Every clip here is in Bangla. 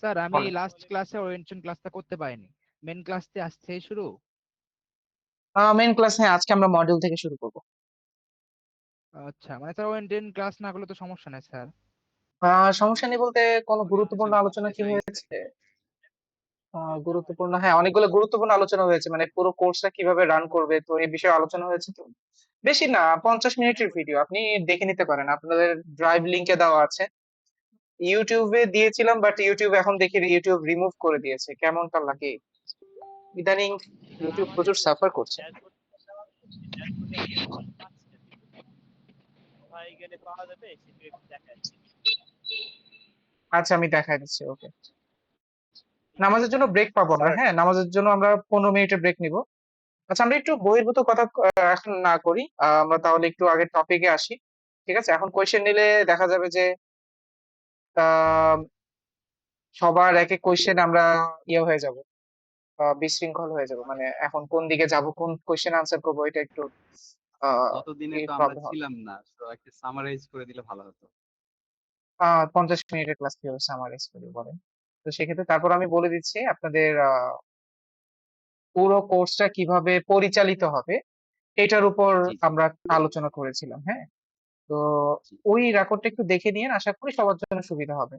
স্যার আমি বলেন। লাস্ট ক্লাসে ওরিয়েন্টেশন ক্লাসটা করতে পারিনি। মেন ক্লাসতে আসছেই শুরু। মেন ক্লাস, হ্যাঁ, আজকে আমরা মডিউল থেকে শুরু করব। আচ্ছা মানে স্যার ওরিয়েন্টেশন ক্লাস না করলে তো সমস্যা নেই স্যার। সমস্যা নেই বলতে কোনো গুরুত্বপূর্ণ আলোচনা কি হয়েছে? গুরুত্বপূর্ণ, হ্যাঁ, অনেকগুলো গুরুত্বপূর্ণ আলোচনা হয়েছে, মানে পুরো কোর্সটা কিভাবে রান করবে, তো এই বিষয়ে আলোচনা হয়েছে। তো বেশি না, 50 মিনিটের ভিডিও, আপনি দেখে নিতে পারেন, আপনাদের ড্রাইভ লিংকে দেওয়া আছে। ইউটিউবে দিয়েছিলাম, বাট ইউটিউব এখন দেখি ইউটিউব রিমুভ করে দিয়েছে, কেমন তার লাগে। ইদানিং ইউটিউব প্রচুর সাফার করছে। আচ্ছা, আমি দেখাই দিচ্ছি, ওকে। নামাজের জন্য ব্রেক পাবো আমরা, স্যার হ্যাঁ, নামাজের জন্য আমরা 15 মিনিটের ব্রেক নিব। আচ্ছা, আমরা একটু বহির্ভূত কথা এখন না করি, আমরা তাহলে একটু আগে টপিকে আসি। ঠিক আছে, এখন কোয়েশ্চেন নিলে দেখা যাবে যে আহ, সবার এক এক কোয়েশ্চেন আমরা হয়ে যাব, বিশৃঙ্খল হয়ে যাব, মানে এখন কোন দিকে যাব, কোন কোয়েশ্চেন আনসার করবো, এটা একটু অতদিনে তো আমরা প্রবলেম হবে। ছিলাম না, তো একটা সামারাইজ করে দিলে ভালো হতো। 50 মিনিটের ক্লাস কিভাবে সামারাইজ করি বলেন? তো সেক্ষেত্রে তারপর আমি বলে দিচ্ছি আপনাদের পুরো কোর্সটা কিভাবে পরিচালিত হবে এটার উপর জি জি আমরা আলোচনা করেছিলাম, হ্যাঁ। তো জি। ওই রেকর্ডটা একটু দেখে নিন, আশা করি সবার জন্য সুবিধা হবে।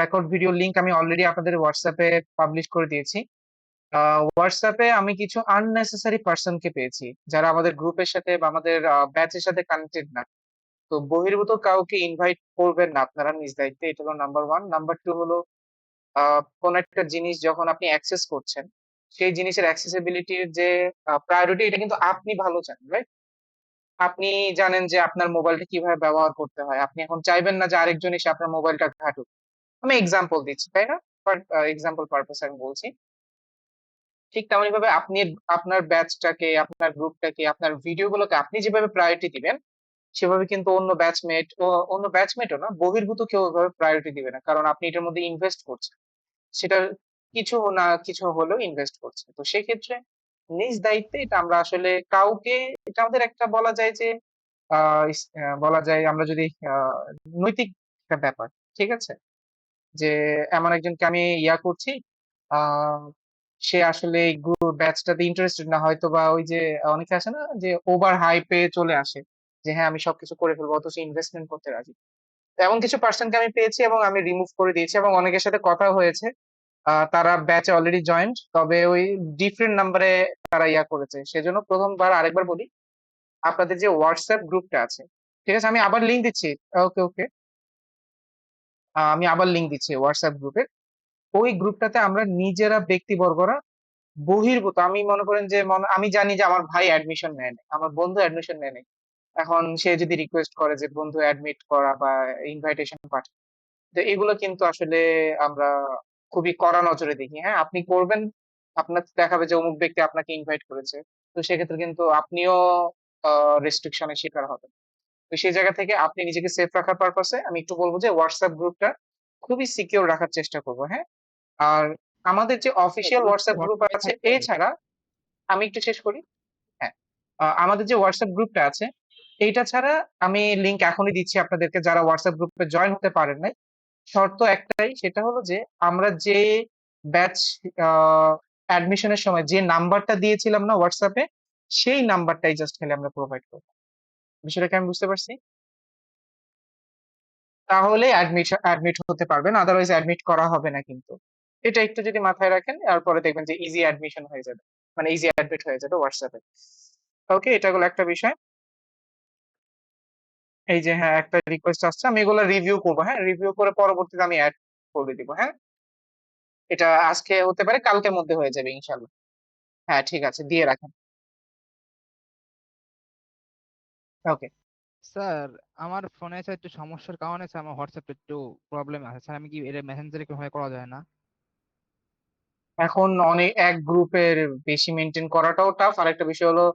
রেকর্ড ভিডিও লিংক আমি অলরেডি আপনাদের হোয়াটসঅ্যাপে পাবলিশ করে দিয়েছি। হোয়াটসঅ্যাপে আমি কিছু আননেসেসারি পার্সনকে পেয়েছি, যারা আমাদের গ্রুপের সাথে বা আমাদের ব্যাচের সাথে কানেক্টেড না। তো বহির্ভূত কাউকে ইনভাইট করবেন না আপনারা নিজ দায়িত্বে, এটা হলো নাম্বার ওয়ান। নাম্বার টু হলো কোন একটা জিনিস যখন আপনি অ্যাক্সেস করছেন, সেই জিনিসের অ্যাক্সেসিবিলিটির যে প্রায়োরিটি, এটা কিন্তু আপনি ভালো জানেন, রাইট? আপনি জানেন যে আপনার মোবাইলটা কিভাবে ব্যবহার করতে হয়, আপনি এখন চাইবেন না যে আরেকজন এসে আপনার মোবাইলটা ঘাঁটুক। আমি এক্সাম্পল দিচ্ছি, তাই না? বাট এক্সাম্পল পারপাস আমি বলছি। ঠিক তেমনি ভাবে আপনি আপনার ব্যাচটাকে, আপনার গ্রুপটাকে, আপনার ভিডিওগুলোকে আপনি যেভাবে প্রায়োরিটি দিবেন, সেভাবে কিন্তু অন্য ব্যাচমেটও না, বহির্ভূত কেউ ওইভাবে প্রায়োরিটি দিবে না, কারণ আপনি এটার মধ্যে ইনভেস্ট করছেন। সেটা কিছু না কিছু হলেও ইনভেস্ট করছে, তো সেক্ষেত্রে নিজ দায়িত্বে এটা আমরা আসলে কাউকে, এটা আমাদের একটা বলা যায় যে বলা যায়, আমরা যদি আহ, নৈতিক একটা ব্যাপার, ঠিক আছে, যে এমন একজনকে আমি করছি, আহ সে আসলে এই ব্যাচটাতে ইন্টারেস্টেড না, হয়তো বা ওই যে অনেকে আছে না যে ওভার হাইপে চলে আসে, যে হ্যাঁ আমি সবকিছু করে ফেলবো, অথচ ইনভেস্টমেন্ট করতে রাজি। তো এমন কিছু পার্সনকে আমি পেয়েছি এবং আমি রিমুভ করে দিয়েছি, এবং অনেকের সাথে কথা হয়েছে, তারা ব্যাচে অলরেডি জয়েন্ট, তবে ওই ডিফারেন্ট নাম্বারে তারা করেছে। সেজন্য প্রথমবার আরেকবার বলি, আপনাদের যে হোয়াটসঅ্যাপ গ্রুপটা আছে, ঠিক আছে, আমি আবার লিংক দিচ্ছি। ওকে, ওকে, আমি আবার লিংক দিচ্ছি হোয়াটসঅ্যাপ গ্রুপে। ওই গ্রুপটাতে আমরা নিজেরা ব্যক্তিবর্গরা বহির্ভূত, আমি মনে করেন যে আমি জানি যে আমার ভাই অ্যাডমিশন নেয় নাই, আমার বন্ধু অ্যাডমিশন নেয় নাই, এখন সে যদি রিকোয়েস্ট করে যে বন্ধু অ্যাডমিট করা বা ইনভাইটেশন পাঠায়, তো এগুলো কিন্তু আসলে আমরা খুবই কড়া নজরে দেখি। হ্যাঁ, আপনি করবেন, আপনার দেখাবে যে অমুক ব্যক্তি আপনাকে ইনভাইট করেছে, তো সেক্ষেত্রে কিন্তু আপনিও রেস্ট্রিকশনের শিকার হবেন। তো সেই জায়গা থেকে আপনি নিজেকে সেফ রাখার পারপাসে আমি একটু বলবো যে হোয়াটসঅ্যাপ গ্রুপটা খুবই সিকিউর রাখার চেষ্টা করবো, হ্যাঁ। আর আমাদের যে অফিসিয়াল হোয়াটসঅ্যাপ গ্রুপ হোয়াটসঅ্যাপে আছে থাকতে হবে। এছাড়া, আমি একটু শেষ করি, হ্যাঁ, আমাদের যে হোয়াটসঅ্যাপ গ্রুপটা আছে এইটা ছাড়া, আমি লিংক এখনই দিচ্ছি আপনাদেরকে, যারা হোয়াটসঅ্যাপ গ্রুপে জয়েন হতে পারেন নাই। শর্ত একটাই, সেটা হলো যে আমরা যে ব্যাচ অ্যাডমিশনের সময় যে নাম্বারটা দিয়েছিলাম না হোয়াটসঅ্যাপে, সেই নাম্বারটাই জাস্ট খালি আমরা প্রোভাইড করবো। বিষয়টা কি আমি বুঝতে পারছি? তাহলে অ্যাডমিট হতে পারবেন, আদারওয়াইজ অ্যাডমিট করা হবে না কিন্তু। এটা একটু যদি মাথায় রাখেন, তারপরে দেখবেন যে ইজি অ্যাডমিশন হয়ে যাবে, মানে ইজি অ্যাডমিট হয়ে যাবে হোয়াটসঅ্যাপে। ওকে, এটা হলো একটা বিষয়। এই যে হ্যাঁ, একটা রিকোয়েস্ট আসছে, আমি এগুলো রিভিউ করবো, হ্যাঁ, রিভিউ করে পরবর্তীতে আমি অ্যাড করে দিব, হ্যাঁ। এটা আজকে হতে পারে, কালকের মধ্যে হয়ে যাবে ইনশাল্লাহ। হ্যাঁ, ঠিক আছে, দিয়ে রাখেন। ওকে। স্যার আমার ফোনে স্যার একটু সমস্যার কারণে স্যার আমার হোয়াটসঅ্যাপে একটু প্রবলেম আছে স্যার, আমি কি এর মেসেঞ্জারে কোনোভাবে করা যায় না? এখন অনেক এক গ্রুপের বেশি মেনটেন করাটাও টাফ, আর একটা বিষয় হলো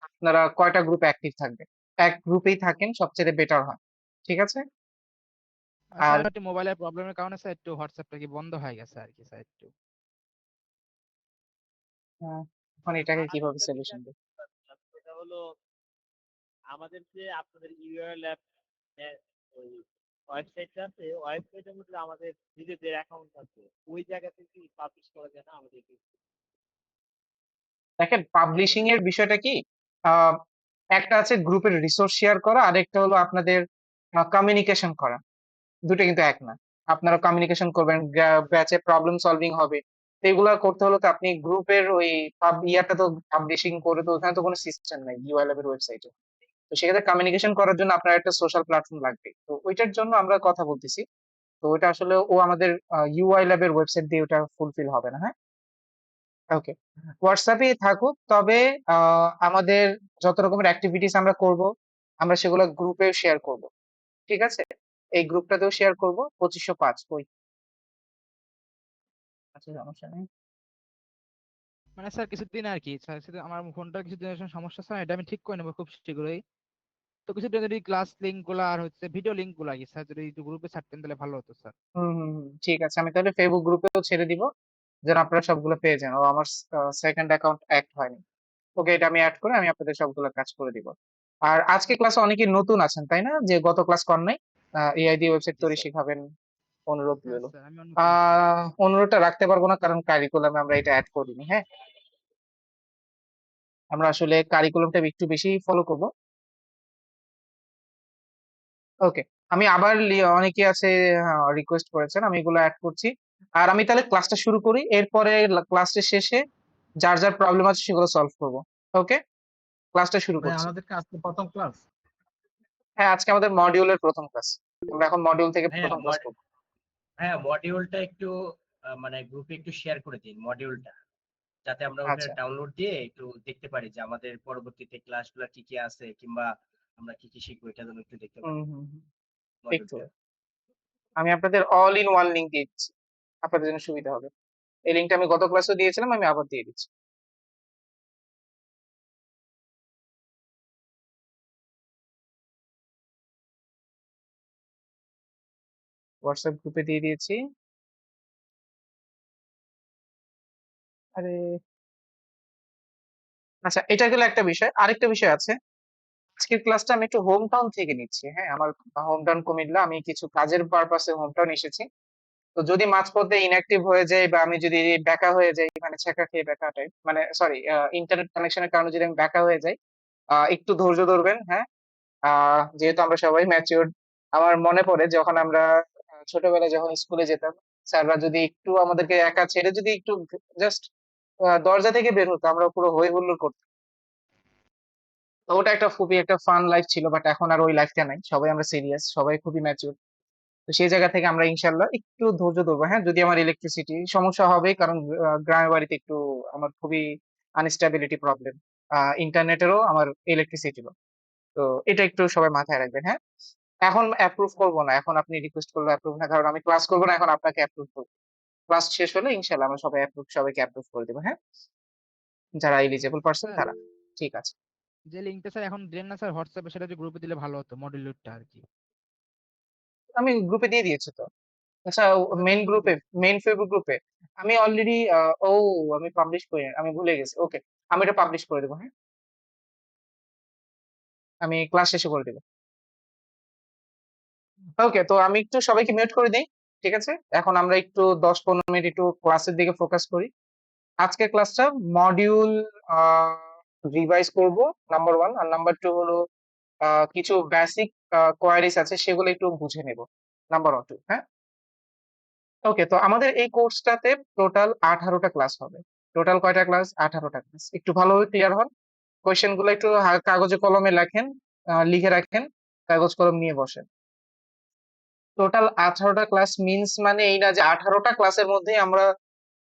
আপনারা কয়টা গ্রুপ অ্যাক্টিভ থাকবে, এক গ্রুপেই থাকেন সবচেয়ে বেটার হয়, ঠিক আছে। স্যার আর আমার একটু মোবাইলের প্রবলেমের কারণে স্যার একটু হোয়াটসঅ্যাপটা কি বন্ধ হয়ে গেছে আর কি স্যার একটু। এখন এটাকে আর কিভাবে একটা সলিউশন বিষয় দেব? সেটা হলো আমাদের যে আপনাদের ইউআরএল অ্যাপ ওয়েবসাইটটা আছে, ওয়েবসাইটের মধ্যে আমাদের নিজেদের অ্যাকাউন্ট আছে, ওই জায়গাতে কি পাবলিশ করা যায় না আমাদের? দেখেন, পাবলিশিং এর বিষয়টা কি, আহ, একটা আছে গ্রুপের রিসোর্স শেয়ার করা, আরেকটা হলো আপনাদের কমিউনিকেশন করা। দুটো কিন্তু এক না। আপনারা কমিউনিকেশন করবেন, ব্যাচে প্রবলেম সলভিং হবে, তো এগুলা করতে হলে তো আপনি গ্রুপের ওই ইয়াটা তো পাবলিশিং করে, তো ওখানে তো কোনো সিস্টেম নাই ইউআই ল্যাবের ওয়েবসাইটে। তো সেক্ষেত্রে কমিউনিকেশন করার জন্য আপনার একটা সোশ্যাল প্ল্যাটফর্ম লাগবে, তো ওইটার জন্য আমরা কথা বলতেছি। তো ওটা আসলে ও আমাদের ইউআই ল্যাবের ওয়েবসাইট দিয়ে ওটা ফুলফিল হবে না, হ্যাঁ। ওকে, হোয়াটসঅ্যাপে থাকুক, তবে আমাদের যত রকমের অ্যাক্টিভিটিস আমরা করব, আমরা সেগুলো গ্রুপে শেয়ার করব, ঠিক আছে? এই গ্রুপটাতেও শেয়ার করব 2505 ওই। আচ্ছা, সমস্যা নেই। মানে স্যার কিছুদিন আর কি স্যার, আমার ফোনটা কিছুদিনের জন্য সমস্যা স্যার, এটা আমি ঠিক করে নেবো খুব শীঘ্রই। তো কিছুদিন যদি ক্লাস লিঙ্ক গুলা আর হচ্ছে ভিডিও লিঙ্ক গুলা কি স্যার যদি গ্রুপে ছাড়তেন তাহলে ভালো হতো স্যার। হুম হুম হুম, ঠিক আছে, আমি তাহলে ফেসবুক গ্রুপেও ছেড়ে দিব, যেন আপনারা সবগুলো পেয়ে যান। ও আমার সেকেন্ড অ্যাকাউন্ট অ্যাক্ট হয়নি। ওকে, এটা আমি অ্যাড করে আমি আপনাদের সবগুলো কাজ করে দিব। আর আজকে ক্লাসে অনেকেই নতুন আছেন, তাই না? যে গত ক্লাস করেন নাই, এআইডি ওয়েবসাইট জি তৈরি স্যার। শিখাবেন, অনুরোধ হ্যাঁ রইল। স্যার, আমি নতুন স্যার। অনুরোধটা রাখতে পারবো না, কারণ কারিকুলামে আমরা এটা অ্যাড করিনি, হ্যাঁ। আমরা আসলে কারিকুলামটা একটু বেশি ফলো করব। ওকে, আমি আবার অনেকে আছে রিকোয়েস্ট করেছেন, আমি এগুলো অ্যাড করছি। আর আমি তাহলে ক্লাসটা শুরু করি, এরপরে ক্লাসের শেষে যার যার প্রবলেম আছে সেগুলো সলভ করব। ওকে, ক্লাসটা শুরু ভাই করছি। আমাদের কাছে প্রথম ক্লাস। হ্যাঁ, আজকে আমাদের মডিউলের প্রথম ক্লাস। আমরা এখন মডিউল থেকে হ্যাঁ প্রথম ক্লাস করব। হ্যাঁ, মডিউলটা একটু মানে গ্রুপে একটু শেয়ার করে দিন মডিউলটা, যাতে আমরা ওটা আচ্ছা। ডাউনলোড দিয়ে একটু দেখতে পারি যে আমাদের পরবর্তীতে ক্লাসগুলো কি কি আছে, কিংবা আমরা কি কি শিখবো, এটা যেন একটু দেখতে হুম পারি হুম হুম। একটু মডিউলটা। আমি আপনাদের অল ইন ওয়ান লিঙ্ক দিয়ে দিচ্ছি, আপনাদের জন্য সুবিধা হবে। এই লিঙ্কটা আমি গত ক্লাসে দিয়েছিলাম, আমি আবার দিয়ে দিচ্ছি। হোয়াটসঅ্যাপ গ্রুপে দিয়ে দিয়েছি। আরে, আচ্ছা, এটা গেল একটা বিষয়, আরেকটা বিষয় আছে। আজকের ক্লাসটা আমি একটু হোম টাউন থেকে নিচ্ছি, হ্যাঁ। আমার হোম টাউন কুমিল্লা, আমি কিছু কাজের পারপাসে হোম টাউন এসেছি। তো যদি মাঝপথে ইনঅ্যাক্টিভ হয়ে যায়, বা আমি যদি ব্যাকা হয়ে যাই, মানে ছ্যাঁকা খেয়ে ব্যাকা টাইপ, মানে সরি, ইন্টারনেট কানেকশনের কারণে যদি আমি ব্যাকা হয়ে যাই, একটু ধৈর্য ধরবেন, হ্যাঁ। যেহেতু আমরা সবাই ম্যাচিওর, আমার মনে পড়ে যখন আমরা ছোটবেলায় যখন স্কুলে যেতাম, স্যাররা যদি একটু আমাদেরকে একা ছেড়ে যদি একটু জাস্ট দরজা থেকে বের হতো, আমরা পুরো হই হুল্লোড় করতাম। তো ওটা একটা খুবই একটা ফান লাইফ ছিল, বাট এখন আর ওই লাইফটা নাই, সবাই আমরা সিরিয়াস, সবাই খুবই ম্যাচিওর। তো সেই জায়গা থেকে আমরা ইনশাল্লাহ একটু ধৈর্য ধরবো, হ্যাঁ। যদি আমার ইলেকট্রিসিটি সমস্যা হবে, কারণ গ্রামের বাড়িতে একটু আমার খুবই আনস্টেবিলিটি প্রবলেম, ইন্টারনেটেরও আমার ইলেকট্রিসিটিরও। তো এটা একটু সবাই মাথায় রাখবেন, হ্যাঁ। এখন অ্যাপ্রুভ করবো না, এখন আপনি রিকোয়েস্ট করলে অ্যাপ্রুভ না, কারণ আমি ক্লাস করবো না, এখন আপনাকে অ্যাপ্রুভ করবো। ক্লাস শেষ হলে ইনশাল্লাহ আমরা সবাই অ্যাপ্রুভ, সবাইকে অ্যাপ্রুভ করে দেবো, হ্যাঁ, যারা এলিজেবল পারসন স্যার তারা। ঠিক আছে, যে লিঙ্কটা স্যার এখন দেন না স্যার হোয়াটসঅ্যাপে, সেটা যে গ্রুপে দিলে ভালো হতো মডিউলটা আর কি। আমি গ্রুপে দিয়ে দিয়েছি তো। আচ্ছা, আচ্ছা, মেইন কোন গ্রুপে, গ্রুপ? মেইন ফেসবুক গ্রুপে আমি অলরেডি, ও, আমি পাবলিশ করি, আমি ভুলে গেছি। ওকে, আমি এটা পাবলিশ করে দেবো, হ্যাঁ। আমি ক্লাস শেষে করে দেবো। ওকে, তো আমি একটু সবাইকে মিউট করে দিই, ঠিক আছে? এখন আমরা একটু 10-15 মিনিট একটু ক্লাসের দিকে ফোকাস করি। আজকের ক্লাসটা মডিউল রিভাইজ করব, নাম্বার 1, আর নাম্বার 2 হলো কিছু বেসিক কোয়ারিজ আছে, সেগুলো একটু বুঝে নেব, নাম্বার 1 2, হ্যাঁ। ওকে, তো আমাদের এই কোর্সটাতে টোটাল 18টা ক্লাস হবে। টোটাল কয়টা ক্লাস? 18টা ক্লাস। একটু ভালোভাবে ক্লিয়ার হন। কোয়েশ্চেন গুলো একটু কাগজে কলমে লেখেন, লিখে রাখেন, কাগজ কলম নিয়ে বসেন। টোটাল 18টা ক্লাস মিন্স মানে এই না যে 18টা ক্লাসের মধ্যে আমরা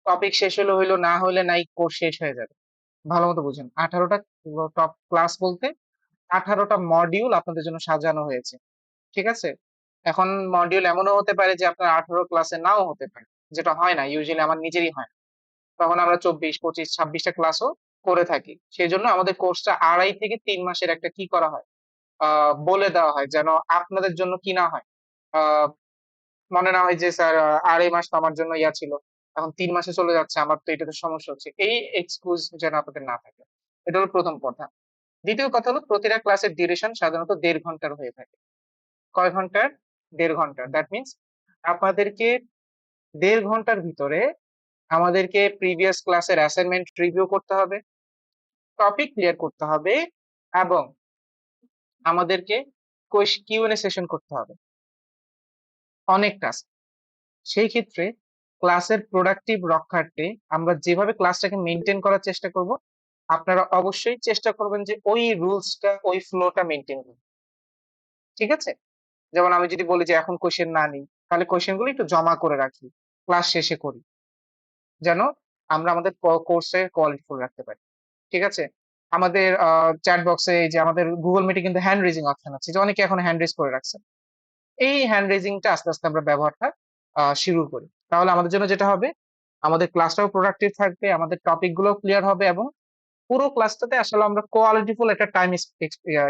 টপিক শেষ হলে হইলো, না হলে নাই, কোর্স শেষ হয়ে যাবে। ভালো মতো বুঝেন, 18টা টপ ক্লাস বলতে 18টা মডিউল আপনাদের জন্য সাজানো হয়েছে, ঠিক আছে? এখন মডিউল এমনও হতে পারে যে আপনার 18 ক্লাসে নাও হতে পারে, যেটা হয় না, ইউজুয়ালি আমার নিজেরই হয় না। তখন আমরা 24, 25, 26টা ক্লাসও করে থাকি। সেই জন্য আমাদের কোর্সটা 2.5 থেকে 3 মাসের একটা কি করা হয়, বলে দেওয়া হয়, যেন আপনাদের জন্য কি না হয়, আহ মনে না হয় যে স্যার 2.5 মাস তো আমার জন্য ইয়া ছিল, এখন 3 মাসে চলে যাচ্ছে, আমার তো এটাতে সমস্যা হচ্ছে, এই এক্সকিউজ যেন আপনাদের না থাকে। এটা হলো প্রথম কথা। দ্বিতীয় কথা হলো প্রতিটা ক্লাসের ডিউরেশন সাধারণত 1.5 ঘন্টার হয়ে থাকে। কয় ঘন্টার? 1.5 ঘন্টা। দ্যাট মিনস আপনাদেরকে 1.5 ঘন্টার ভিতরে আমাদেরকে প্রিভিয়াস ক্লাসের অ্যাসাইনমেন্ট রিভিউ করতে হবে, টপিক ক্লিয়ার করতে হবে এবং আমাদেরকে কিউএনএ সেশন করতে হবে। অনেক টাস্ক। সেই ক্ষেত্রে ক্লাসের প্রোডাক্টিভ রক্ষার্থে আমরা যেভাবে ক্লাসটাকে মেইনটেইন করার চেষ্টা করব, আপনারা অবশ্যই চেষ্টা করবেন যে ওই রুলসটা, ওই ফ্লোটা মেইনটেইন করতে। ঠিক আছে? যেমন আমি যদি বলি যে এখন কোয়েশ্চেন না নিই, তাহলে কোয়েশ্চেন গুলো একটু জমা করে রাখি, ক্লাস শেষে করি। যেন আমরা আমাদের কোর্সের কোয়ালিটি ফুল রাখতে পারি। ঠিক আছে? আমাদের চ্যাট বক্সে এই যে আমাদের গুগল মিটে কিন্তু হ্যান্ড রেজিং অপশন আছে, যে অনেকে এখন হ্যান্ড রেজ করে রাখছে। এই হ্যান্ড রেজিংটা আস্তে আস্তে আমরা ব্যবহারটা শুরু করি। তাহলে আমাদের জন্য যেটা হবে, আমাদের ক্লাসটাও প্রোডাক্টিভ থাকবে, আমাদের টপিক গুলো ক্লিয়ার হবে এবং পুরো ক্লাসটাতে আসলে আমরা কোয়ালিটিফুল একটা টাইম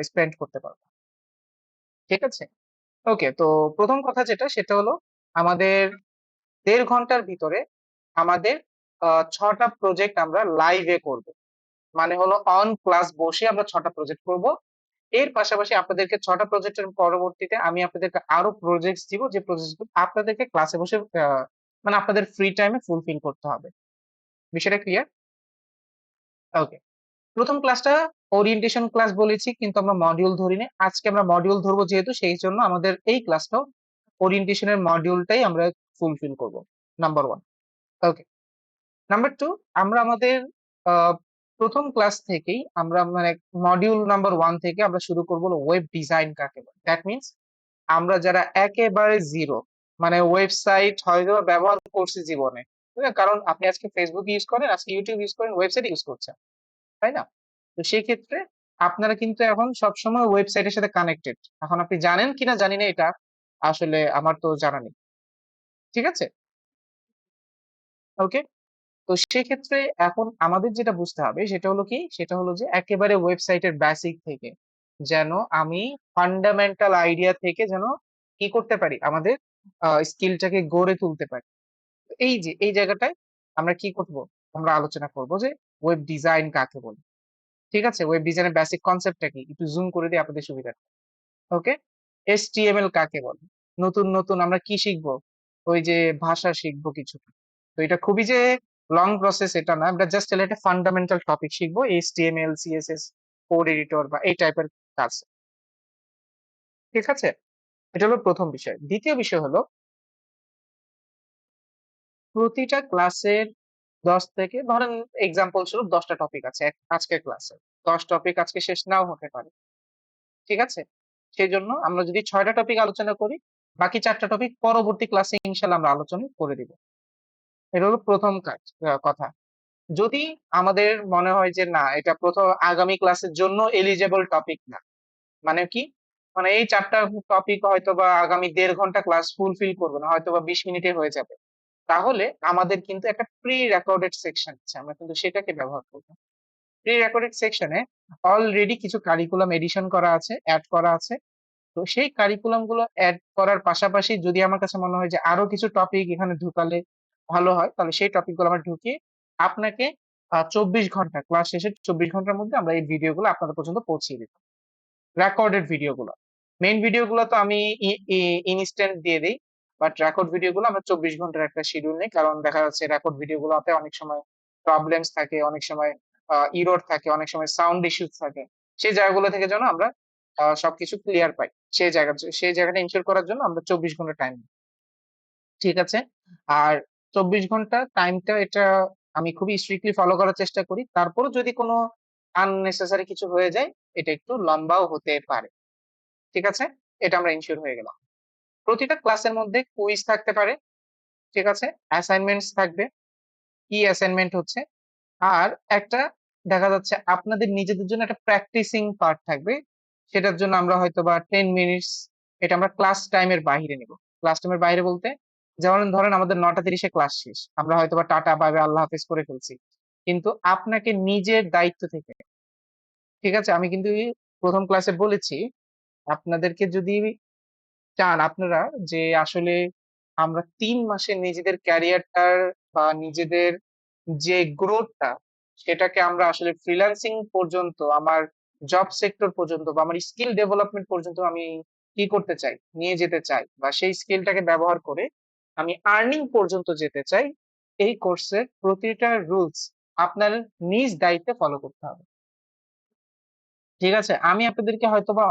স্পেন্ড করতে পারবো। ঠিক আছে? ওকে, তো প্রথম কথা যেটা সেটা হলো আমাদের 1.5 ঘন্টার ভিতরে আমাদের 6টা প্রজেক্ট আমরা লাইভে করব। মানে হলো অন ক্লাস বসে আমরা 6টা প্রজেক্ট করব। এর পাশাপাশি আপনাদেরকে 6টা প্রজেক্টের পরবর্তীতে আমি আপনাদেরকে আরো প্রজেক্টস দিব, যে প্রজেক্টগুলো আপনাদেরকে ক্লাসে বসে মানে আপনাদের ফ্রি টাইমে ফুলফিল করতে হবে। বিষয়টা ক্লিয়ার? ওকে, প্রথম ক্লাসটা ওরিয়েন্টেশন ক্লাস বলেছি, কিন্তু আমরা মডিউল ধরিনি। আজকে আমরা মডিউল ধরবো, যেহেতু সেই জন্য আমাদের এই ক্লাসটাও ওরিয়েন্টেশনের মডিউলটাই আমরা ফুলফিল করব। নাম্বার 1। ওকে, নাম্বার 2, আমরা আমাদের আহ, প্রথম ক্লাস থেকেই আমরা মানে মডিউল নাম্বার 1 থেকে আমরা শুরু করবো ওয়েব ডিজাইন কাকে বলে। দ্যাট মিনস আমরা যারা একেবারে জিরো, মানে ওয়েবসাইট হয়তো ব্যবহার করছি জীবনে, ঠিক আছে? কারণ আপনি আজকে ফেসবুক ইউজ করেন, আজকে ইউটিউব ইউজ করেন, ওয়েবসাইট ইউজ করছেন, তাই না? তো সেই ক্ষেত্রে আপনারা কিন্তু এখন সবসময় ওয়েবসাইটের সাথে কানেক্টেড। এখন আপনি জানেন কিনা জানি না, এটা আসলে আমার তো জানা নেই। ঠিক আছে? ওকে, তো সেক্ষেত্রে এখন আমাদের যেটা বুঝতে হবে সেটা হলো কি, সেটা হলো যে একেবারে ওয়েবসাইটের বেসিক থেকে যেন আমি ফান্ডামেন্টাল আইডিয়া থেকে যেন কি করতে পারি, আমাদের স্কিলটাকে গড়ে তুলতে পারি। তো এই যে এই জায়গাটায় আমরা কি করব, আমরা আলোচনা করব যে ওয়েব ডিজাইন কাকে বলে। ঠিক আছে? ওয়েব ডিজাইনের বেসিক কনসেপ্টটা কি একটু জুম করে দিই আপনাদের সুবিধা। ওকে, HTML কাকে বলে, নতুন নতুন আমরা কি শিখবো, ওই যে ভাষা শিখবো কিছু। তো এটা খুবই যে লং প্রসেস এটা না, আমরা জাস্ট একটা ফান্ডামেন্টাল টপিক শিখবো, HTML CSS কোড এডিটর বা এই টাইপের কাজ। ঠিক আছে? এটা হলো প্রথম বিষয়। দ্বিতীয় বিষয় হলো প্রতিটা ক্লাসের 10 থেকে ধরেন এক্সাম্পল স্বরূপ 10টা টপিক আছে আজকের ক্লাসে। 10 টপিক আজকে শেষ নাও হতে পারে। ঠিক আছে? সেজন্য আমরা যদি 6টা টপিক আলোচনা করি, বাকি 4টা টপিক পরবর্তী ক্লাসে ইনশাআল্লাহ আমরা আলোচনা করে দিব। এটা হলো প্রথম কথা। যদি আমাদের মনে হয় যে না, এটা প্রথম আগামী ক্লাসের জন্য এলিজেবল টপিক না, মানে কি, মানে এই 4টা টপিক হয়তোবা আগামী 1.5 ঘন্টা ক্লাস ফুলফিল করবে না, হয়তোবা 20 মিনিটে হয়ে যাবে। তাহলে আমাদের কিন্তু একটা প্রি রেকর্ডেড সেকশন আছে, আমরা কিন্তু সেটাকে ব্যবহার করব। প্রি রেকর্ডেড সেকশনে অলরেডি কিছু কারিকুলাম এডিশন করা আছে, অ্যাড করা আছে। তো সেই কারিকুলাম গুলো অ্যাড করার পাশাপাশি যদি আমার কাছে মনে হয় যে আরো কিছু টপিক এখানে ঢুকালে ভালো হয়, তাহলে সেই টপিক গুলো আমরা ঢুকিয়ে আপনাকে 24 ঘন্টা ক্লাস শেষে 24 ঘন্টার মধ্যে আমরা এই ভিডিও গুলো আপনাদের পর্যন্ত পৌঁছিয়ে দিব। রেকর্ডেড ভিডিও গুলো, মেইন ভিডিও গুলো তো আমি ইনস্ট্যান্ট দিয়ে দিই, বাট রেকর্ড ভিডিও গুলো আমরা 24 ঘন্টার একটা শিডিউল নেই, কারণ দেখা যাচ্ছে রেকর্ড ভিডিও গুলোতে অনেক সময় প্রবলেমস থাকে, অনেক সময় ইরর থাকে, অনেক সময় সাউন্ড ইস্যুস থাকে। সেই জায়গাগুলো থেকে যেন আমরা সবকিছু ক্লিয়ার পাই, সেই জায়গাটা ইনশিওর করার জন্য আমরা 24 ঘন্টা টাইম। ঠিক আছে? আর 24 ঘন্টা টাইমটা এটা আমি খুবই স্ট্রিক্টলি ফলো করার চেষ্টা করি। তারপরও যদি কোনো আননেসেসারি কিছু হয়ে যায়, এটা একটু লম্বাও হতে পারে। ঠিক আছে? এটা আমরা ইনশিওর হয়ে গেলাম। প্রতিটা ক্লাসের মধ্যে কুইজ থাকতে পারে। ঠিক আছে? অ্যাসাইনমেন্টস থাকবে। কি অ্যাসাইনমেন্ট হচ্ছে, আর একটা দেখা যাচ্ছে আপনাদের নিজেদের জন্য একটা প্র্যাকটিসিং পার্ট থাকবে। সেটার জন্য আমরা হয়তোবা 10 মিনিটস, এটা আমরা ক্লাস টাইমের বাইরে নিব। ক্লাস টাইমের বাইরে বলতে, যেমন ধরেন আমাদের 9টা 30-এ ক্লাস শেষ, আমরা হয়তোবা টাটা বাই বাই আল্লাহ হাফেজ করে ফেলছি, কিন্তু আপনাকে নিজের দায়িত্ব থেকে, ঠিক আছে, আমি কিন্তু এই প্রথম ক্লাসে বলেছি আপনাদেরকে যদি চান আপনারা যে আসলে আমরা 3 মাসে নিজেদের ক্যারিয়ারটার বা নিজেদের যে গ্রোথটা, সেটাকে আমরা আসলে ফ্রিল্যান্সিং পর্যন্ত, আমার জব সেক্টর পর্যন্ত বা আমার স্কিল ডেভেলপমেন্ট পর্যন্ত আমি কি করতে চাই, নিয়ে যেতে চাই, বা সেই স্কিলটাকে ব্যবহার করে আমি আর্নিং পর্যন্ত যেতে চাই, এই কোর্সের প্রতিটা রুলস আপনার নিজ দায়িত্বে ফলো করতে হবে। ঠিক আছে, আমি আপনাদেরকে হয়তোবা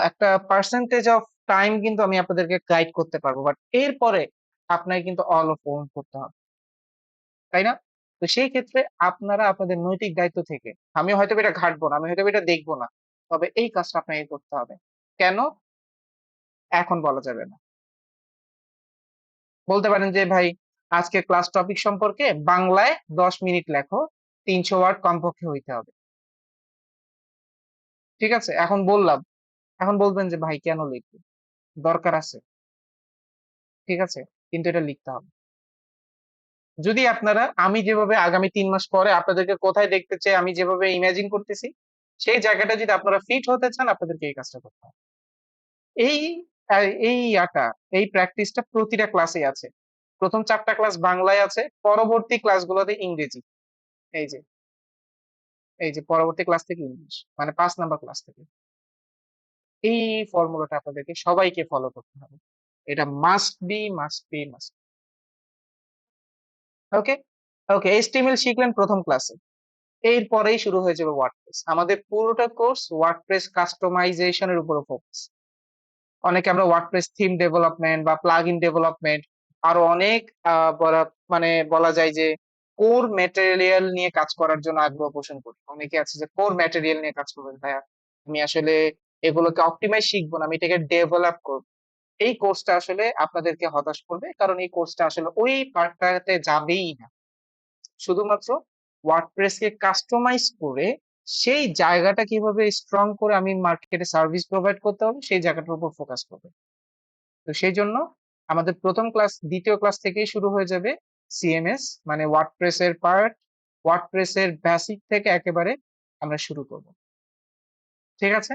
একটা পার্সেন্টেজ অফ টাইম কিন্তু আমি আপনাদেরকে গাইড করতে পারবো, বাট এরপরে আপনাকে কিন্তু অল অফ ওন করতে হবে, তাই না? তো সেই ক্ষেত্রে আপনারা আপনাদের নৈতিক দায়িত্ব থেকে, আমি হয়তো এটা ঘাটবো না, আমি হয়তো এটা দেখবো না, তবে এই কাজটা আপনাকে করতে হবে। কেন? এখন বলা যাবে না। বলতে পারেন যে ভাই, আজকে ক্লাস টপিক সম্পর্কে বাংলায় 10 মিনিট লেখো, 300 ওয়ার্ড কমপক্ষে হইতে হবে। ঠিক আছে, এখন বললাম, এখন বলবেন যে ভাই কেন লিখবো, দরকার আছে, ঠিক আছে, কিন্তু এটা লিখতে হবে। যদি আপনারা, আমি যেভাবে আগামী 3 মাস পরে আপনাদেরকে কোথায় দেখতে চাই, আমি যেভাবে ইমাজিন করতেছি, সেই জায়গাটা যদি আপনারা ফিট হতে চান, আপনাদেরকে এই কাজটা করতে হবে। এই এই প্র্যাকটিসটা প্রতিটা ক্লাসে আছে। প্রথম 4টা ক্লাস বাংলায় আছে, পরবর্তী ক্লাসগুলোতে ইংরেজি। এই যে পরবর্তী ক্লাস থেকে ইংলিশ, মানে 5 নাম্বার ক্লাস থেকে। এই ফর্মুলাটা আপনাদেরকে সবাইকে ফলো করতে হবে। এটা must be, must be, must. Okay, okay, HTML শিখলেন প্রথম ক্লাসে, এরপরেই শুরু হয়ে যাবে ওয়ার্ডপ্রেস। আমাদের পুরোটা কোর্স ওয়ার্ডপ্রেস কাস্টমাইজেশনের উপর ফোকাস। অনেকে আমরা ওয়ার্ডপ্রেস থিম ডেভেলপমেন্ট বা প্লাগইন ডেভেলপমেন্ট, আরো অনেক মানে বলা যায় যে কোর ম্যাটেরিয়াল নিয়ে কাজ করার জন্য আগ্রহ পোষণ করি। অনেকে আছে যে কোর ম্যাটেরিয়াল নিয়ে কাজ করবেন, ভাইয়া আমি আসলে এগুলোকে অপটিমাইজ শিখবো না, আমি এটাকে ডেভেলপ করবো। এই কোর্সটা আসলে আপনাদেরকে হতাশ করবে, কারণ এই কোর্সটা আসলে ওই পার্টটাতে যাবেই না। শুধুমাত্র ওয়ার্ডপ্রেস কে কাস্টমাইজ করে সেই জায়গাটা কিভাবে স্ট্রং করে আমি মার্কেটে সার্ভিস প্রোভাইড করতে হবে, সেই জায়গাটার উপর ফোকাস করবে। তো সেই জন্য আমাদের প্রথম ক্লাস, দ্বিতীয় ক্লাস থেকেই শুরু হয়ে যাবে CMS, মানে ওয়ার্ডপ্রেস এর পার্ট, ওয়ার্ডপ্রেস এর বেসিক থেকে একেবারে আমরা শুরু করব। ঠিক আছে,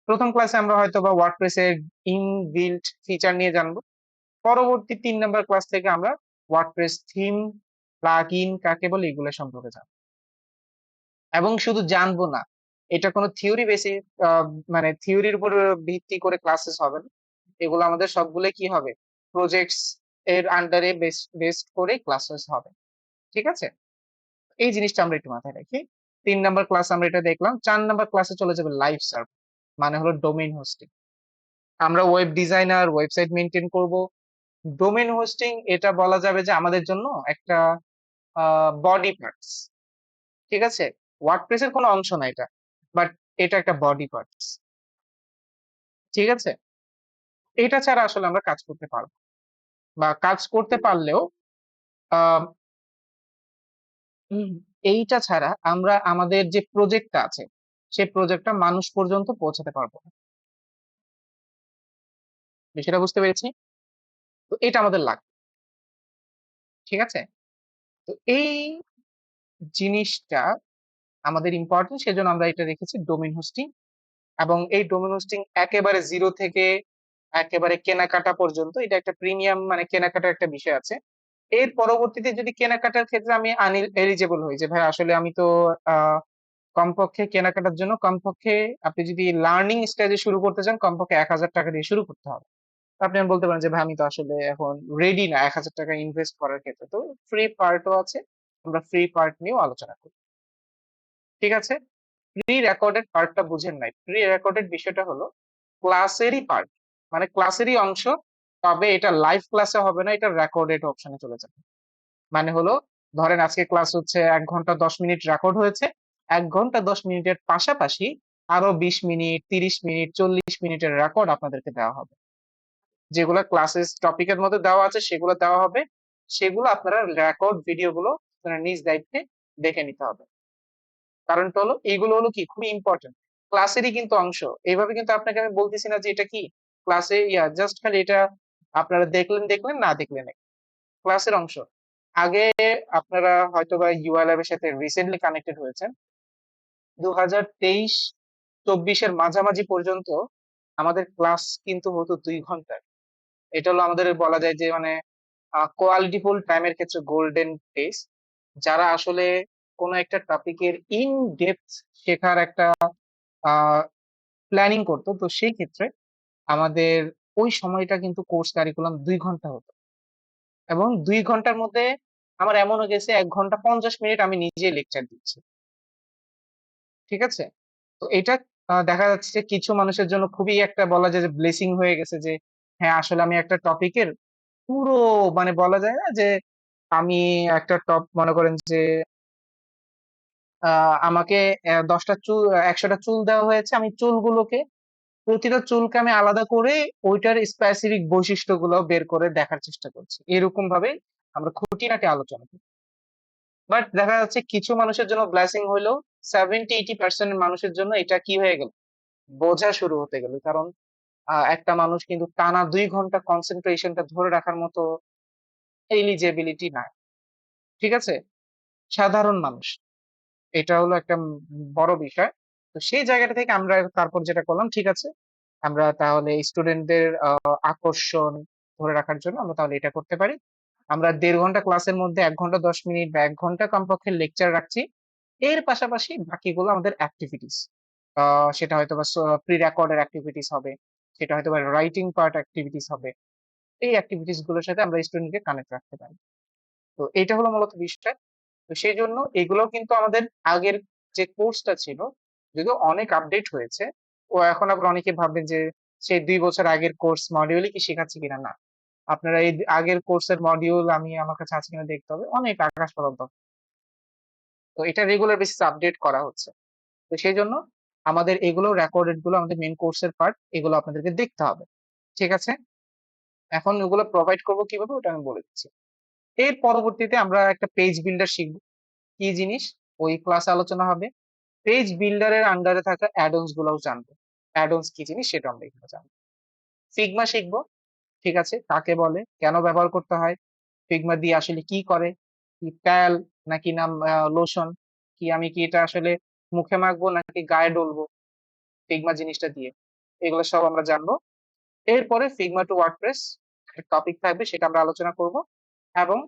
প্রথম ক্লাসে আমরা হয়তো বা ওয়ার্ডপ্রেস এর ইনবিল্ট ফিচার নিয়ে জানবো। পরবর্তী 3 নাম্বার ক্লাস থেকে আমরা ওয়ার্ডপ্রেস থিম, প্লাগইন কাকে বলে, এগুলো সম্পর্কে জানবো। এবং শুধু জানবো না, এটা কোনো থিওরি বেসিস, মানে থিওরির উপর ভিত্তি করে ক্লাসেস হবে না। এগুলো আমাদের সবগুলো কি হবে, প্রজেক্টস এর আন্ডারে বেসড করে ক্লাসেস হবে। ঠিক আছে, এই জিনিসটা আমরা একটু মাথায় রাখি। 3 নাম্বার ক্লাস আমরা এটা দেখলাম। 4 নাম্বার ক্লাসে চলে যাবে লাইভ সার্ভার, মানে হলো ডোমেইন হোস্টিং। আমরা ওয়েব ডিজাইনার, ওয়েবসাইট মেনটেন করব। ডোমেইন হোস্টিং এটা বলা যাবে যে আমাদের জন্য একটা বডি পার্টস। ঠিক আছে, ওয়ার্ডপ্রেস এর কোনো অংশ না এটা, বাট এটা একটা বডি পার্টস। ঠিক আছে, এটা ছাড়া আসলে আমরা কাজ করতে পারবো, বা কাজ করতে পারলেও আহ এইটা ছাড়া আমরা আমাদের যে প্রজেক্টটা আছে, সেই প্রজেক্টটা মানুষ পর্যন্ত পৌঁছাতে পারবো না। বিষয়টা বুঝতে পেরেছি? তো এটা আমাদের লাগবে। ঠিক আছে, তো এই জিনিসটা আমাদের ইম্পর্টেন্ট, সেজন্য আমরা এটা রেখেছি ডোমেইন হোস্টিং। এবং এই ডোমেইন হোস্টিং একেবারে জিরো থেকে একেবারে কেনাকাটা পর্যন্ত, এটা একটা প্রিমিয়াম, মানে কেনাকাটার একটা বিষয় আছে। এর পরবর্তীতে যদি কেনাকাটার ক্ষেত্রে আমি এলিজেবল হই, যে ভাই আসলে আমি তো কমপক্ষে কেনাকাটার জন্য, কমপক্ষে আপনি যদি লার্নিং স্টেজে শুরু করতে চান, কমপক্ষে 1000 টাকা দিয়ে শুরু করতে হবে। আপনি বলতে পারেন যে ভাই আমি তো আসলে এখন রেডি না 1000 টাকা ইনভেস্ট করার ক্ষেত্রে, তো ফ্রি পার্টও আছে, আমরা ফ্রি পার্ট নিয়েও আলোচনা করি। ঠিক আছে, প্রি রেকর্ডেড পার্টটা বুঝেন নাই। প্রি রেকর্ডেড বিষয়টা হলো ক্লাসেরই পার্ট, মানে ক্লাসেরই অংশ, তবে এটা লাইভ ক্লাসে হবে না, এটা রেকর্ডেড অপশনে চলে যাবে। মানে হলো, ধরেন আজকে ক্লাস হচ্ছে 1 ঘন্টা 10 মিনিট রেকর্ড হয়েছে, 1 ঘন্টা 10 মিনিটের পাশাপাশি আরো 20 মিনিট, 30 মিনিট, 40 মিনিটের রেকর্ড আপনাদেরকে দেওয়া হবে। যেগুলো ক্লাসেস টপিকের মধ্যে দেওয়া আছে সেগুলো দেওয়া হবে, সেগুলো আপনারা রেকর্ড ভিডিও গুলো আপনারা নিজ দায়িত্বে দেখে নিতে হবে। কারণটা হলো এগুলো হলো কি খুবই ইম্পর্টেন্ট, ক্লাসেরই কিন্তু অংশ। এইভাবে কিন্তু আপনাকে আমি বলতেছি না যে এটা কি ক্লাসে জাস্ট খালি এটা আপনারা দেখলেন দেখলেন, না দেখলেন না, ক্লাসের অংশ। আগে আপনারা হয়তোবা ইউআই ল্যাবের সাথে রিসেন্টলি কানেক্টেড হয়েছেন। 2023-24 মাঝামাঝি পর্যন্ত আমাদের ক্লাস কিন্তু হতো 2 ঘন্টার। এটা হলো আমাদের বলা যায় যে মানে কোয়ালিটিফুল টাইমের ক্ষেত্রে গোল্ডেন ডেজ। যারা আসলে কোনো একটা টপিকের ইন ডেপথ শেখার একটা প্ল্যানিং করতো, তো সেই ক্ষেত্রে আমাদের ওই সময়টা কিন্তু কোর্স কারিকুলাম 2 ঘন্টা হতো এবং 2 ঘন্টার মধ্যে আমার এমনও গেছে 1 ঘন্টা 50 মিনিট আমি নিজেই লেকচার দিচ্ছি। ঠিক আছে? তো এটা দেখা যাচ্ছে যে কিছু মানুষের জন্য খুবই একটা বলা যায় যে ব্লেসিং হয়ে গেছে যে হ্যাঁ, আসলে আমি একটা টপিকের পুরো মানে বলা যায় না যে আমি একটা মনে করেন যে আ আমাকে ১০ টা চুল ১০০ টা চুল দেওয়া হয়েছে। আমি চুলগুলোকে প্রতিটা চুলকে আমি আলাদা করে ওইটার স্পেসিফিক বৈশিষ্ট্যগুলো বের করে দেখার চেষ্টা করছি। এরকম ভাবে আমরা খুঁটিনাটি আলোচনা করি। বাট দেখা যাচ্ছে কিছু মানুষের জন্য ব্লেসিং হইলেও 70-80% মানুষের জন্য এটা কি হয়ে গেল? বোঝা শুরু হতে গেল। কারণ একটা মানুষ কিন্তু টানা ২ ঘন্টা কনসেনট্রেশন টা ধরে রাখার মতো এলিজিবিলিটি নাই। ঠিক আছে? সাধারণ মানুষ। এটা হলো একটা বড় বিষয়। তো সেই জায়গাটা থেকে আমরা তারপর যেটা করলাম ঠিক আছে। আমরা তাহলে স্টুডেন্টদের আকর্ষণ ধরে রাখার জন্য আমরা তাহলে এটা করতে পারি। আমরা ১.৫ ঘন্টা ক্লাসের মধ্যে ১ ঘন্টা ১০ মিনিট বা ১ ঘন্টা কমপক্ষে লেকচার রাখছি। এর পাশাপাশি বাকিগুলো আমাদের এক্টিভিটিস। আ সেটা হয়তোবা প্রি রেকর্ডেড এক্টিভিটিস হবে। সেটা হয়তোবা রাইটিং পার্ট এক্টিভিটিস হবে। এই এক্টিভিটিস গুলোর সাথে আমরা স্টুডেন্টকে কানেক্ট রাখতে পারি। তো এটা হলো মূলত বিষয়। তো সেজন্য এগুলোও কিন্তু আমাদের আগের যে কোর্সটা ছিল, যদিও অনেক আপডেট হয়েছে। ও এখন আবার অনেকে ভাববেন যে সেই ২ বছর আগের কোর্স মডিউলই কি শেখাচ্ছে কিনা? না। আপনারা এই আগের কোর্সের মডিউল আমার কাছে আছে কিনা দেখতে হবে। অনেক আকাশ পাতাল তফাৎ। তো এটা রেগুলার বেসিস আপডেট করা হচ্ছে। তো সেজন্য আমাদের এগুলো রেকর্ডেড গুলো আমাদের মেইন কোর্সের পার্ট। এগুলো আপনাদেরকে দেখতে হবে। ঠিক আছে? এখন ওগুলো প্রোভাইড করব কিভাবে ওটা আমি বলে দিচ্ছি। এর পরবর্তীতে আমরা একটা পেজ বিল্ডার শিখব। কি জিনিস? ওই ক্লাসে আলোচনা হবে। পেজ বিল্ডার এর আন্ডারে থাকা অ্যাডন্স গুলাও জানবো। অ্যাডন্স কি জিনিস সেটা আমরা এখানে জানবো। ফিগমা শিখবো। ঠিক আছে? কাকে বলে? কেন ব্যবহার করতে হয়? ফিগমা দিয়ে আসলে কি করে? কি তেল নাকি লোশন? আমি কি এটা আসলে মুখে মাখবো নাকি গায়ে ডলবো? ফিগমা জিনিসটা দিয়ে। এগুলো সব আমরা জানবো। এরপরে ফিগমা টু ওয়ার্ডপ্রেস একটা টপিক থাকবে সেটা আমরা আলোচনা করব এবং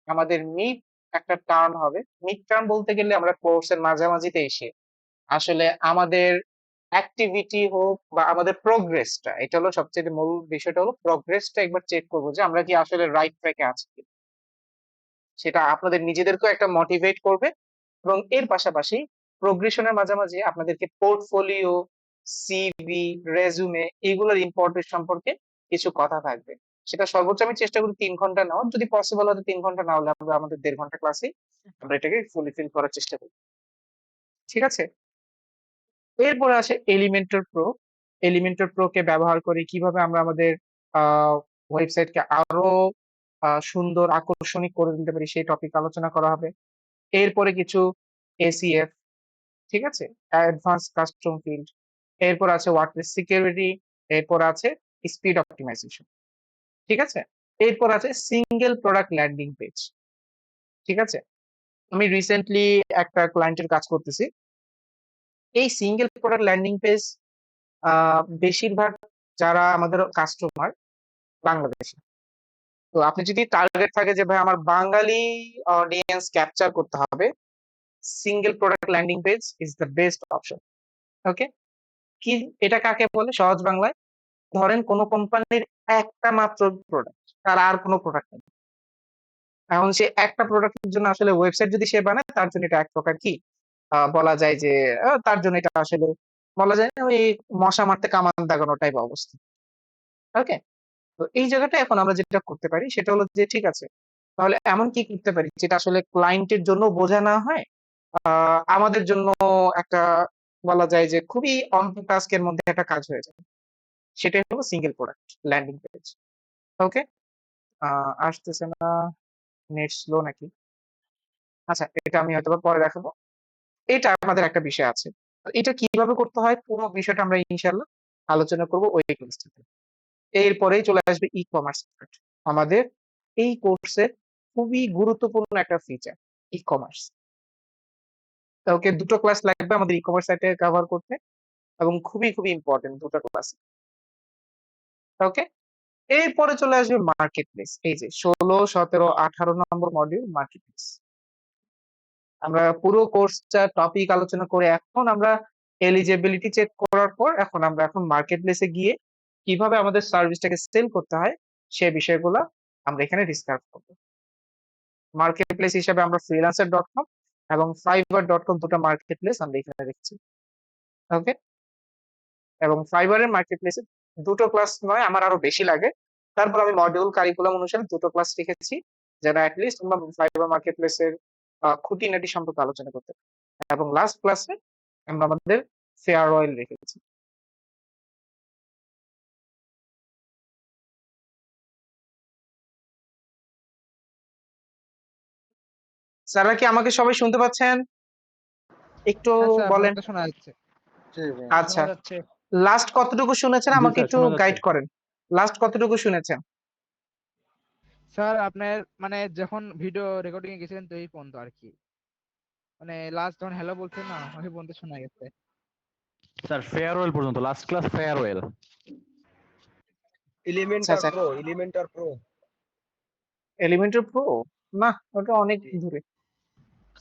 আমাদের মিড একটা টার্ম হবে। মিড টার্ম বলতে গেলে আমরা কোর্সের মাঝামাঝিতে এসে আসলে আমাদের অ্যাক্টিভিটি হোক বা আমাদের প্রোগ্রেসটা এটা হলো সবচেয়ে মূল বিষয়টা হলো প্রোগ্রেসটা একবার চেক করব যে আমরা কি আসলে রাইট ট্র্যাকে আছি কিনা। সেটা আপনাদের নিজেদেরকেও একটা মোটিভেট করবে এবং এর পাশাপাশি প্রোগ্রেশনের মাঝামাঝি আপনাদেরকে পোর্টফোলিও, সিভি, রেজুমে এগুলোর ইম্পর্টেন্স সম্পর্কে কিছু কথা থাকবে। সেটা সর্বোচ্চ আমি চেষ্টা করি ৩ ঘন্টা নেওয়ার। যদি পসিবল হয় তো ৩ ঘন্টা না হলে আমরা আমাদের ১.৫ ঘন্টা ক্লাসে আমরা এটাকে ফুলফিল করার চেষ্টা করি। ঠিক আছে? এরপরে আসে এলিমেন্টর প্রো। এলিমেন্টর প্রো কে ব্যবহার করে কিভাবে আমরা আমাদের আ ওয়েবসাইটকে আরো সুন্দর আকর্ষণীয় করে তুলতে পারি সেই টপিক আলোচনা করা হবে। এরপরে কিছু এসইএফ, ঠিক আছে? Advance custom field. এরপর আছে ওয়ার্ডপ্রেস সিকিউরিটি, এরপর আছে স্পিড অপ্টিমাইজেশন। ঠিক আছে? এরপর আছে সিঙ্গেল প্রোডাক্ট ল্যান্ডিং পেজ। ঠিক আছে? আমি রিসেন্টলি একটা ক্লায়েন্টের কাজ করতেছি। এই সিঙ্গেল প্রোডাক্ট ল্যান্ডিং পেজ আ বেশিরভাগ যারা আমাদের কাস্টমার বাংলাদেশী। তো আপনি যদি টার্গেট থাকে যে ভাই আমার বাঙালি অডিয়েন্স ক্যাপচার করতে হবে, single product landing page is the best option. Okay? কি এটা কাকে বলে সহজ বাংলায়? ধরেন কোন কোম্পানির একটা মাত্র প্রোডাক্ট, তার আর কোন প্রোডাক্ট নেই। এখন সে একটা প্রোডাক্টের জন্য আসলে ওয়েবসাইট যদি সে বানায় তার জন্য এটা এক প্রকার কি বলা যায় যে তার জন্য এটা আসলে বলা যায় না ওই মশা মারতে কামান দাগানো টাইপ অবস্থা। ওকে? তো এই জায়গাটায় এখন আমরা যেটা করতে পারি সেটা হলো যে ঠিক আছে। তাহলে এমন কি করতে পারি যেটা আসলে ক্লায়েন্টের জন্য বোঝা না হয়, আ আমাদের জন্য একটা বলা যায় যে খুবই অল্প টাস্কের মধ্যে একটা কাজ হয়ে যায়। সেটাই হলো সিঙ্গেল প্রোডাক্ট ল্যান্ডিং পেজ। ওকে? আ আসতেছে না, নেট স্লো নাকি? আচ্ছা এটা আমি হয়তোবা পরে দেখাবো। এটা আমাদের একটা বিষয় আছে। তো এটা কিভাবে করতে হয় পুরো বিষয়টা আমরা ইনশাআল্লাহ আলোচনা করব ওই ক্লাসটাতে। এরপরেই চলে আসবে ই-কমার্স পার্ট। আমাদের এই কোর্সের খুবই গুরুত্বপূর্ণ একটা ফিচার ই-কমার্স। ওকে ২ টো ক্লাস লাগবে আমাদের ই-কমার্স সাইটে কভার করতে এবং খুবই ইম্পোর্টেন্ট ২ টা ক্লাস। ওকে? এরপরে চলে আসবে মার্কেট প্লেস। এই যে ১৬, ১৭, ১৮ নম্বর মডিউল মার্কেট প্লেস। আমরা পুরো কোর্সটা টপিক আলোচনা করে এখন আমরা এলিজিবিলিটি চেক করার পর এখন মার্কেট প্লেস এ গিয়ে কিভাবে আমাদের সার্ভিসটাকে সেল করতে হয় সে বিষয়গুলো আমরা এখানে ডিসকাস করব। মার্কেট প্লেস হিসাবে আমরা freelancer.com এবং fiverr.com দুটো মার্কেট প্লেস আমরা এখানে রেখেছি। ওকে, এবং ফাইবারের মার্কেট প্লেসে দুটো ক্লাস নয়, আমার আরো বেশি লাগে। তারপর আমি মডিউল কারিকুলাম অনুসারে দুটো ক্লাস রেখেছি, যেন অ্যাটলিস্ট তোমরা ফাইবার মার্কেট প্লেসের খুঁটিনাটি সম্পর্কে আলোচনা করতে পারো। এবং লাস্ট ক্লাসে আমরা আমাদের ফেয়ারওয়েল রেখেছি। স্যাররা কি আমাকে সবাই শুনতে পাচ্ছেন? একটু হ্যাঁ স্যার, আপনার বলেন। কথা শোনা যাচ্ছে। আচ্ছা, শোনা যাচ্ছে। লাস্ট কতটুকু শুনেছেন জি আমাকে স্যার, একটু শোনা যাচ্ছে। গাইড করেন। লাস্ট কতটুকু শুনেছেন? স্যার আপনার মানে যখন ভিডিও রেকর্ডিং এ গেছিলেন তো এই পর্যন্ত আর কি, মানে লাস্ট যখন হ্যালো বলছেন না ওই পর্যন্ত শোনা গেছে। স্যার ফেয়ারওয়েল পর্যন্ত, লাস্ট ক্লাস ফেয়ারওয়েল। আচ্ছা আচ্ছা, এলিমেন্টার প্রো না, ওটা অনেক দূরে।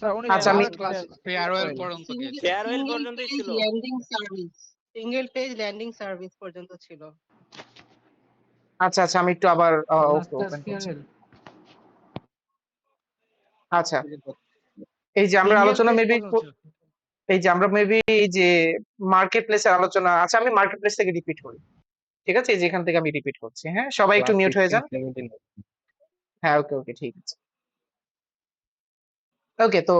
স্যার উনি আচ্ছা, আমি ক্লাস ফেয়ারওয়েল পর্যন্ত গেছে। ফেয়ারওয়েল সিঙ্গেল পর্যন্তই পেজ ছিল। Landing service, single page landing service পর্যন্ত ছিল। আচ্ছা আচ্ছা, আমি একটু আবার লাস্ট ক্লাস ওপেন করছি। ফেয়ারওয়েল। আচ্ছা, এই যে আমরা সিঙ্গেল আলোচনা পেজ মেবি পর্যন্ত ছিল। এই যে মার্কেট প্লেসের আলোচনা, আচ্ছা আমি মার্কেট প্লেস থেকে রিপিট করি, ঠিক আছে? এই যেখান থেকে আমি রিপিট করছি, হ্যাঁ সবাই একটু ক্লাস মিউট হয়ে 16 যান। 17। হ্যাঁ, ওকে ওকে, ঠিক আছে। ওকে, তো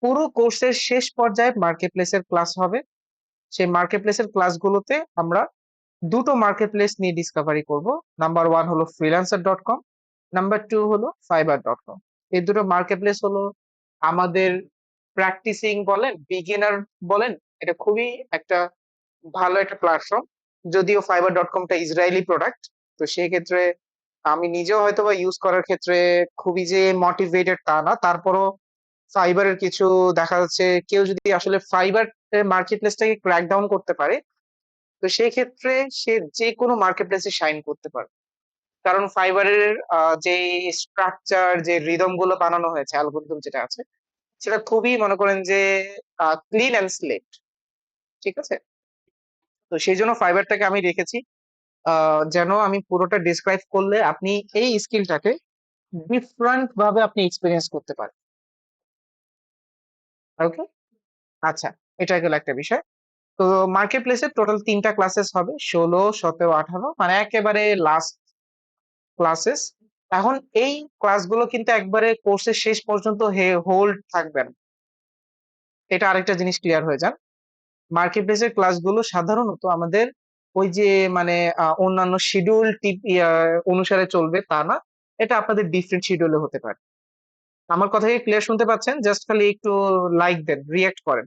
পুরো কোর্সের শেষ পর্যায়ে মার্কেট প্লেসের ক্লাস হবে। সেই মার্কেট প্লেসের ক্লাসগুলোতে আমরা দুটো মার্কেট প্লেস নিয়ে ডিসকভারি করব। নাম্বার 1 হলো freelancer.com, নাম্বার 2 হলো fiverr.com। এই দুটো মার্কেট প্লেস হলো আমাদের প্র্যাকটিসিং বলেন, বিগিনার বলেন, এটা খুবই একটা ভালো একটা প্ল্যাটফর্ম। যদিও fiverr.com টা ইসরায়েলি প্রোডাক্ট, তো সেই ক্ষেত্রে আমি নিজেও হয়তোবা ইউজ করার ক্ষেত্রে খুবই যে মোটিভেটেড তা না। তারপরও ফাইবারের কিছু দেখা যাচ্ছে, কেউ যদি আসলে ফাইবার মার্কেট প্লেসটাকে ক্র্যাক ডাউন করতে পারে, তো সেই ক্ষেত্রে সে যে কোনো মার্কেট প্লেসে শাইন করতে পারে। কারণ ফাইবারের যে স্ট্রাকচার, যে রিদম গুলো বানানো হয়েছে, অ্যালগরিদম যেটা আছে, সেটা খুবই মনে করেন যে ক্লিন অ্যান্ড স্লেট, ঠিক আছে? তো সেই জন্য ফাইবারটাকে আমি রেখেছি, যেন আমি পুরোটা ডিসক্রাইব করলে আপনি এই স্কিলটাকে ডিফারেন্ট ভাবে আপনি এক্সপেরিয়েন্স করতে পারেন। ওকে, আচ্ছা, এটা গেল একটা বিষয়। তো মার্কেট প্লেসের টোটাল 3টা ক্লাসেস হবে, 16, 17, 18, মানে একেবারে লাস্ট ক্লাসেস। এখন এই ক্লাসগুলো কিন্তু একবারে কোর্সের শেষ পর্যন্ত হোল্ড থাকবে না। এটা আরেকটা জিনিস ক্লিয়ার হয়ে যান। মার্কেট প্লেসের ক্লাসগুলো সাধারণত আমাদের ওই যে মানে অন্যান্য শিডিউল অনুসারে চলবে তা না, এটা আপনাদের ডিফারেন্ট শিডিউলে হতে পারে। আমার কথা কি ক্লিয়ার শুনতে পাচ্ছেন? জাস্ট খালি একটু লাইক দেন, রিঅ্যাক্ট করেন,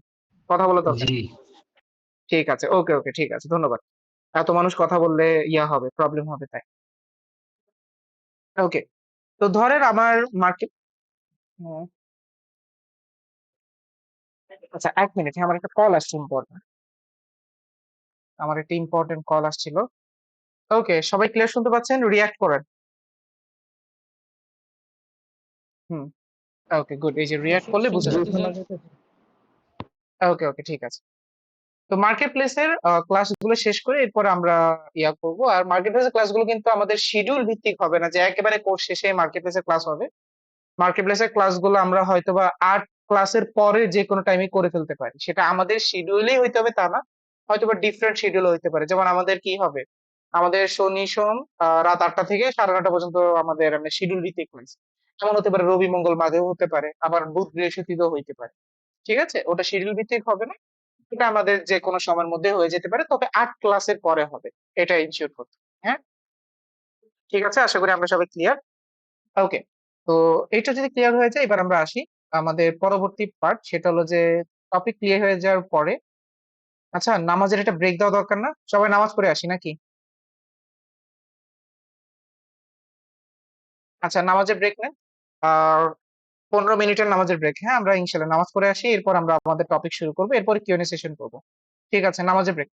কথা বলা দরকার। ঠিক আছে, ওকে ওকে, ঠিক আছে, ধন্যবাদ। এত মানুষ কথা বললে হবে, প্রবলেম হবে, তাই। ওকে, তো ধরেন আমার মার্কেট, আচ্ছা 1 মিনিট, আমার একটা কল আসছে ইম্পর্টেন্ট, আমার একটা ইম্পর্টেন্ট কল আসছিল। ওকে, সবাই ক্লিয়ার শুনতে পাচ্ছেন? রিঅ্যাক্ট করেন। হুম, ওকে গুড, এই যে রিঅ্যাক্ট করলে বুঝে যাবে। ওকে ওকে, ঠিক আছে। তো মার্কেট প্লেসের ক্লাসগুলো শেষ করে এরপর আমরা করব। আর মার্কেট প্লেসের ক্লাসগুলো কিন্তু আমাদের শিডিউল ভিত্তিক হবে না, যে একেবারে কোর্স শেষে মার্কেট প্লেসের ক্লাস হবে। মার্কেট প্লেসের ক্লাসগুলো আমরা হয়তোবা 8 ক্লাসের পরে যে কোনো টাইমে করে ফেলতে পারি, সেটা আমাদের শিডিউলেই হইতে হবে তা না, হয়তোবা ডিফারেন্ট শিডিউল হইতে পারে। যেমন আমাদের কি হবে, আমাদের শনি সোম রাত 8টা থেকে 9:30 পর্যন্ত আমাদের শিডিউল ভিত্তিক ক্লাস। এমন হতে পারে রবি মঙ্গল মাঝেও হতে পারে, আবার বুধ বৃহস্পতিও হইতে পারে, ঠিক আছে? ওটা শিডিউল ভিত্তিক হবে না, এটা আমাদের যে কোনো সময়ের মধ্যে হয়ে যেতে পারে, তবে 8 ক্লাসের পরে হবে, এটা ইনশিওর করতে হবে, হ্যাঁ? ঠিক আছে, আশা করি আমরা সবাই ক্লিয়ার। ওকে, তো এইটা যদি ক্লিয়ার হয়ে যায়, এবার আমরা আসি আমাদের পরবর্তী পার্ট, সেটা হলো যে টপিক ক্লিয়ার হয়ে যাওয়ার পরে, আচ্ছা নামাজের একটা ব্রেক দেওয়া দরকার না? সবাই নামাজ পড়ে আসি নাকি? আচ্ছা, নামাজের ব্রেক নেন, আর 15 মিনিটের নামাজের ব্রেক। হ্যাঁ, আমরা ইনশাল্লাহ নামাজ পড়ে আসি, এরপর আমরা আমাদের টপিক শুরু করবো, এরপর কিউএনএ সেশন করবো। ঠিক আছে, নামাজের ব্রেক।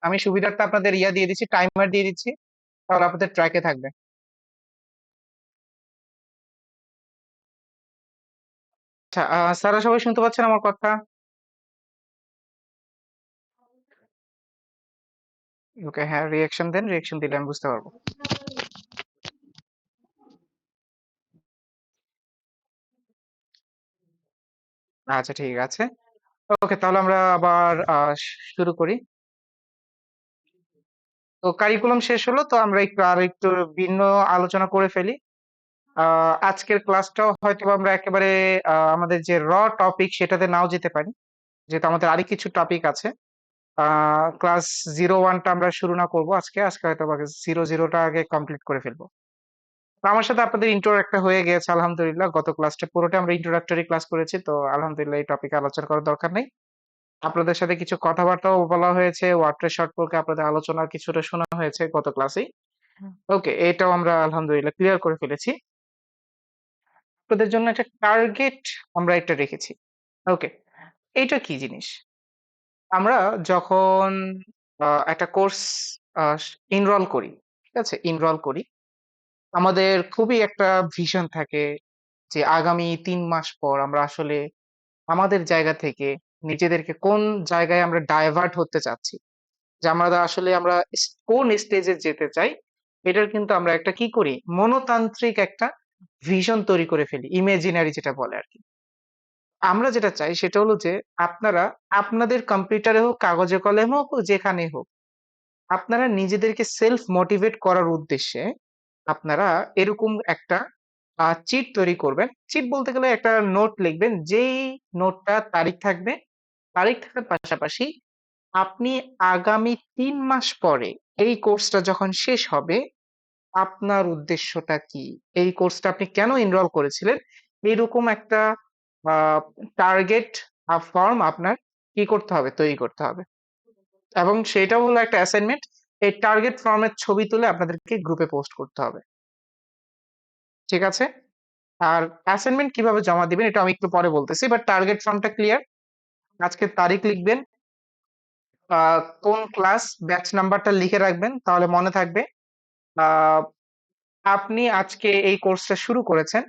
আমি সুবিধার্থে আপনাদের দিয়ে দিচ্ছি, টাইমার দিয়ে দিচ্ছি, তাহলে আপনাদের ট্র্যাকে থাকবে। আচ্ছা, স্যারা সবাই শুনতে পাচ্ছেন আমার কথা? ওকে, হ্যাঁ, রিঅ্যাকশন দেন, রিঅ্যাকশন দিলে আমি বুঝতে পারবো। আচ্ছা, ঠিক আছে। ওকে, তাহলে আমরা আবার শুরু করি। তো কারিকুলাম শেষ হলো, তো আমরা একটু ভিন্ন আলোচনা করে ফেলি। আজকের ক্লাসটাও হয়তো আমরা একেবারে আমাদের যে টপিক সেটাতে নাও যেতে পারি, যেহেতু আমাদের আরো কিছু টপিক আছে। ক্লাস 01টা আমরা শুরু না করবো আজকে হয়তো 00টা আগে কমপ্লিট করে ফেলবো। তো আমার সাথে আপনাদের ইন্ট্রো একটা হয়ে গেছে আলহামদুলিল্লাহ। গত ক্লাসটা পুরোটা আমরা ইন্ট্রোডাক্টরি ক্লাস করেছি, তো আলহামদুলিল্লাহ এই টপিকে আলোচনা করার দরকার নেই। আপনাদের সাথে কিছু কথাবার্তাও বলা হয়েছে, ওয়ার্ডপ্রেস সম্পর্কে আপনাদের আলোচনা কিছুটা শোনা হয়েছে গত ক্লাসেই। ওকে, এটাও আমরা আলহামদুলিল্লাহ ক্লিয়ার করে ফেলেছি। আপনাদের জন্য একটা টার্গেট আমরা একটা রেখেছি। ওকে, এইটা কি জিনিস? আমরা যখন একটা কোর্স এনরোল করি, ঠিক আছে, এনরোল করি, আমাদের খুবই একটা ভিশন থাকে যে আগামী 3 মাস পর আমরা আসলে আমাদের জায়গা থেকে নিজেদেরকে কোন জায়গায় আমরা ডাইভার্ট হতে চাচ্ছি, যে আমরা কোন স্টেজে যেতে চাই। এটার কিন্তু আমরা একটা কি করি, মনতান্ত্রিক একটা ভিশন তৈরি করে ফেলি, ইমেজিনারি যেটা বলে আর কি। আমরা যেটা চাই সেটা হলো যে আপনারা আপনাদের কম্পিউটারে হোক, কাগজে কলমে হোক, যেখানে হোক, আপনারা নিজেদেরকে সেলফ মোটিভেট করার উদ্দেশ্যে আপনারা এরকম একটা চিট তৈরি করবেন। চিট বলতে গেলে একটা নোট লিখবেন, যেই নোটটা তারিখ থাকবে, তারিখ থাকার পাশাপাশি আপনি আগামী 3 মাস পরে এই কোর্সটা যখন শেষ হবে, আপনার উদ্দেশ্যটা কি, এই কোর্সটা আপনি কেন এনরোল করেছিলেন, এরকম একটা টার্গেট ফর্ম আপনার কি করতে হবে, তৈরি করতে হবে। এবং সেটাও হলো একটা অ্যাসাইনমেন্ট। এই টার্গেট ফর্মের ছবি তুলে আপনাদেরকে গ্রুপে পোস্ট করতে হবে, ঠিক আছে? আর অ্যাসাইনমেন্ট কিভাবে জমা দিবেন এটা আমি একটু পরে বলতেছি, বাট টার্গেট ফর্মটা ক্লিয়ার। আজকে তারিখ লিখবেন, কোন ক্লাস, ব্যাচ নাম্বারটা লিখে রাখবেন, তাহলে মনে থাকবে। আহ, আপনি আজকে এই কোর্সটা শুরু করেছেন,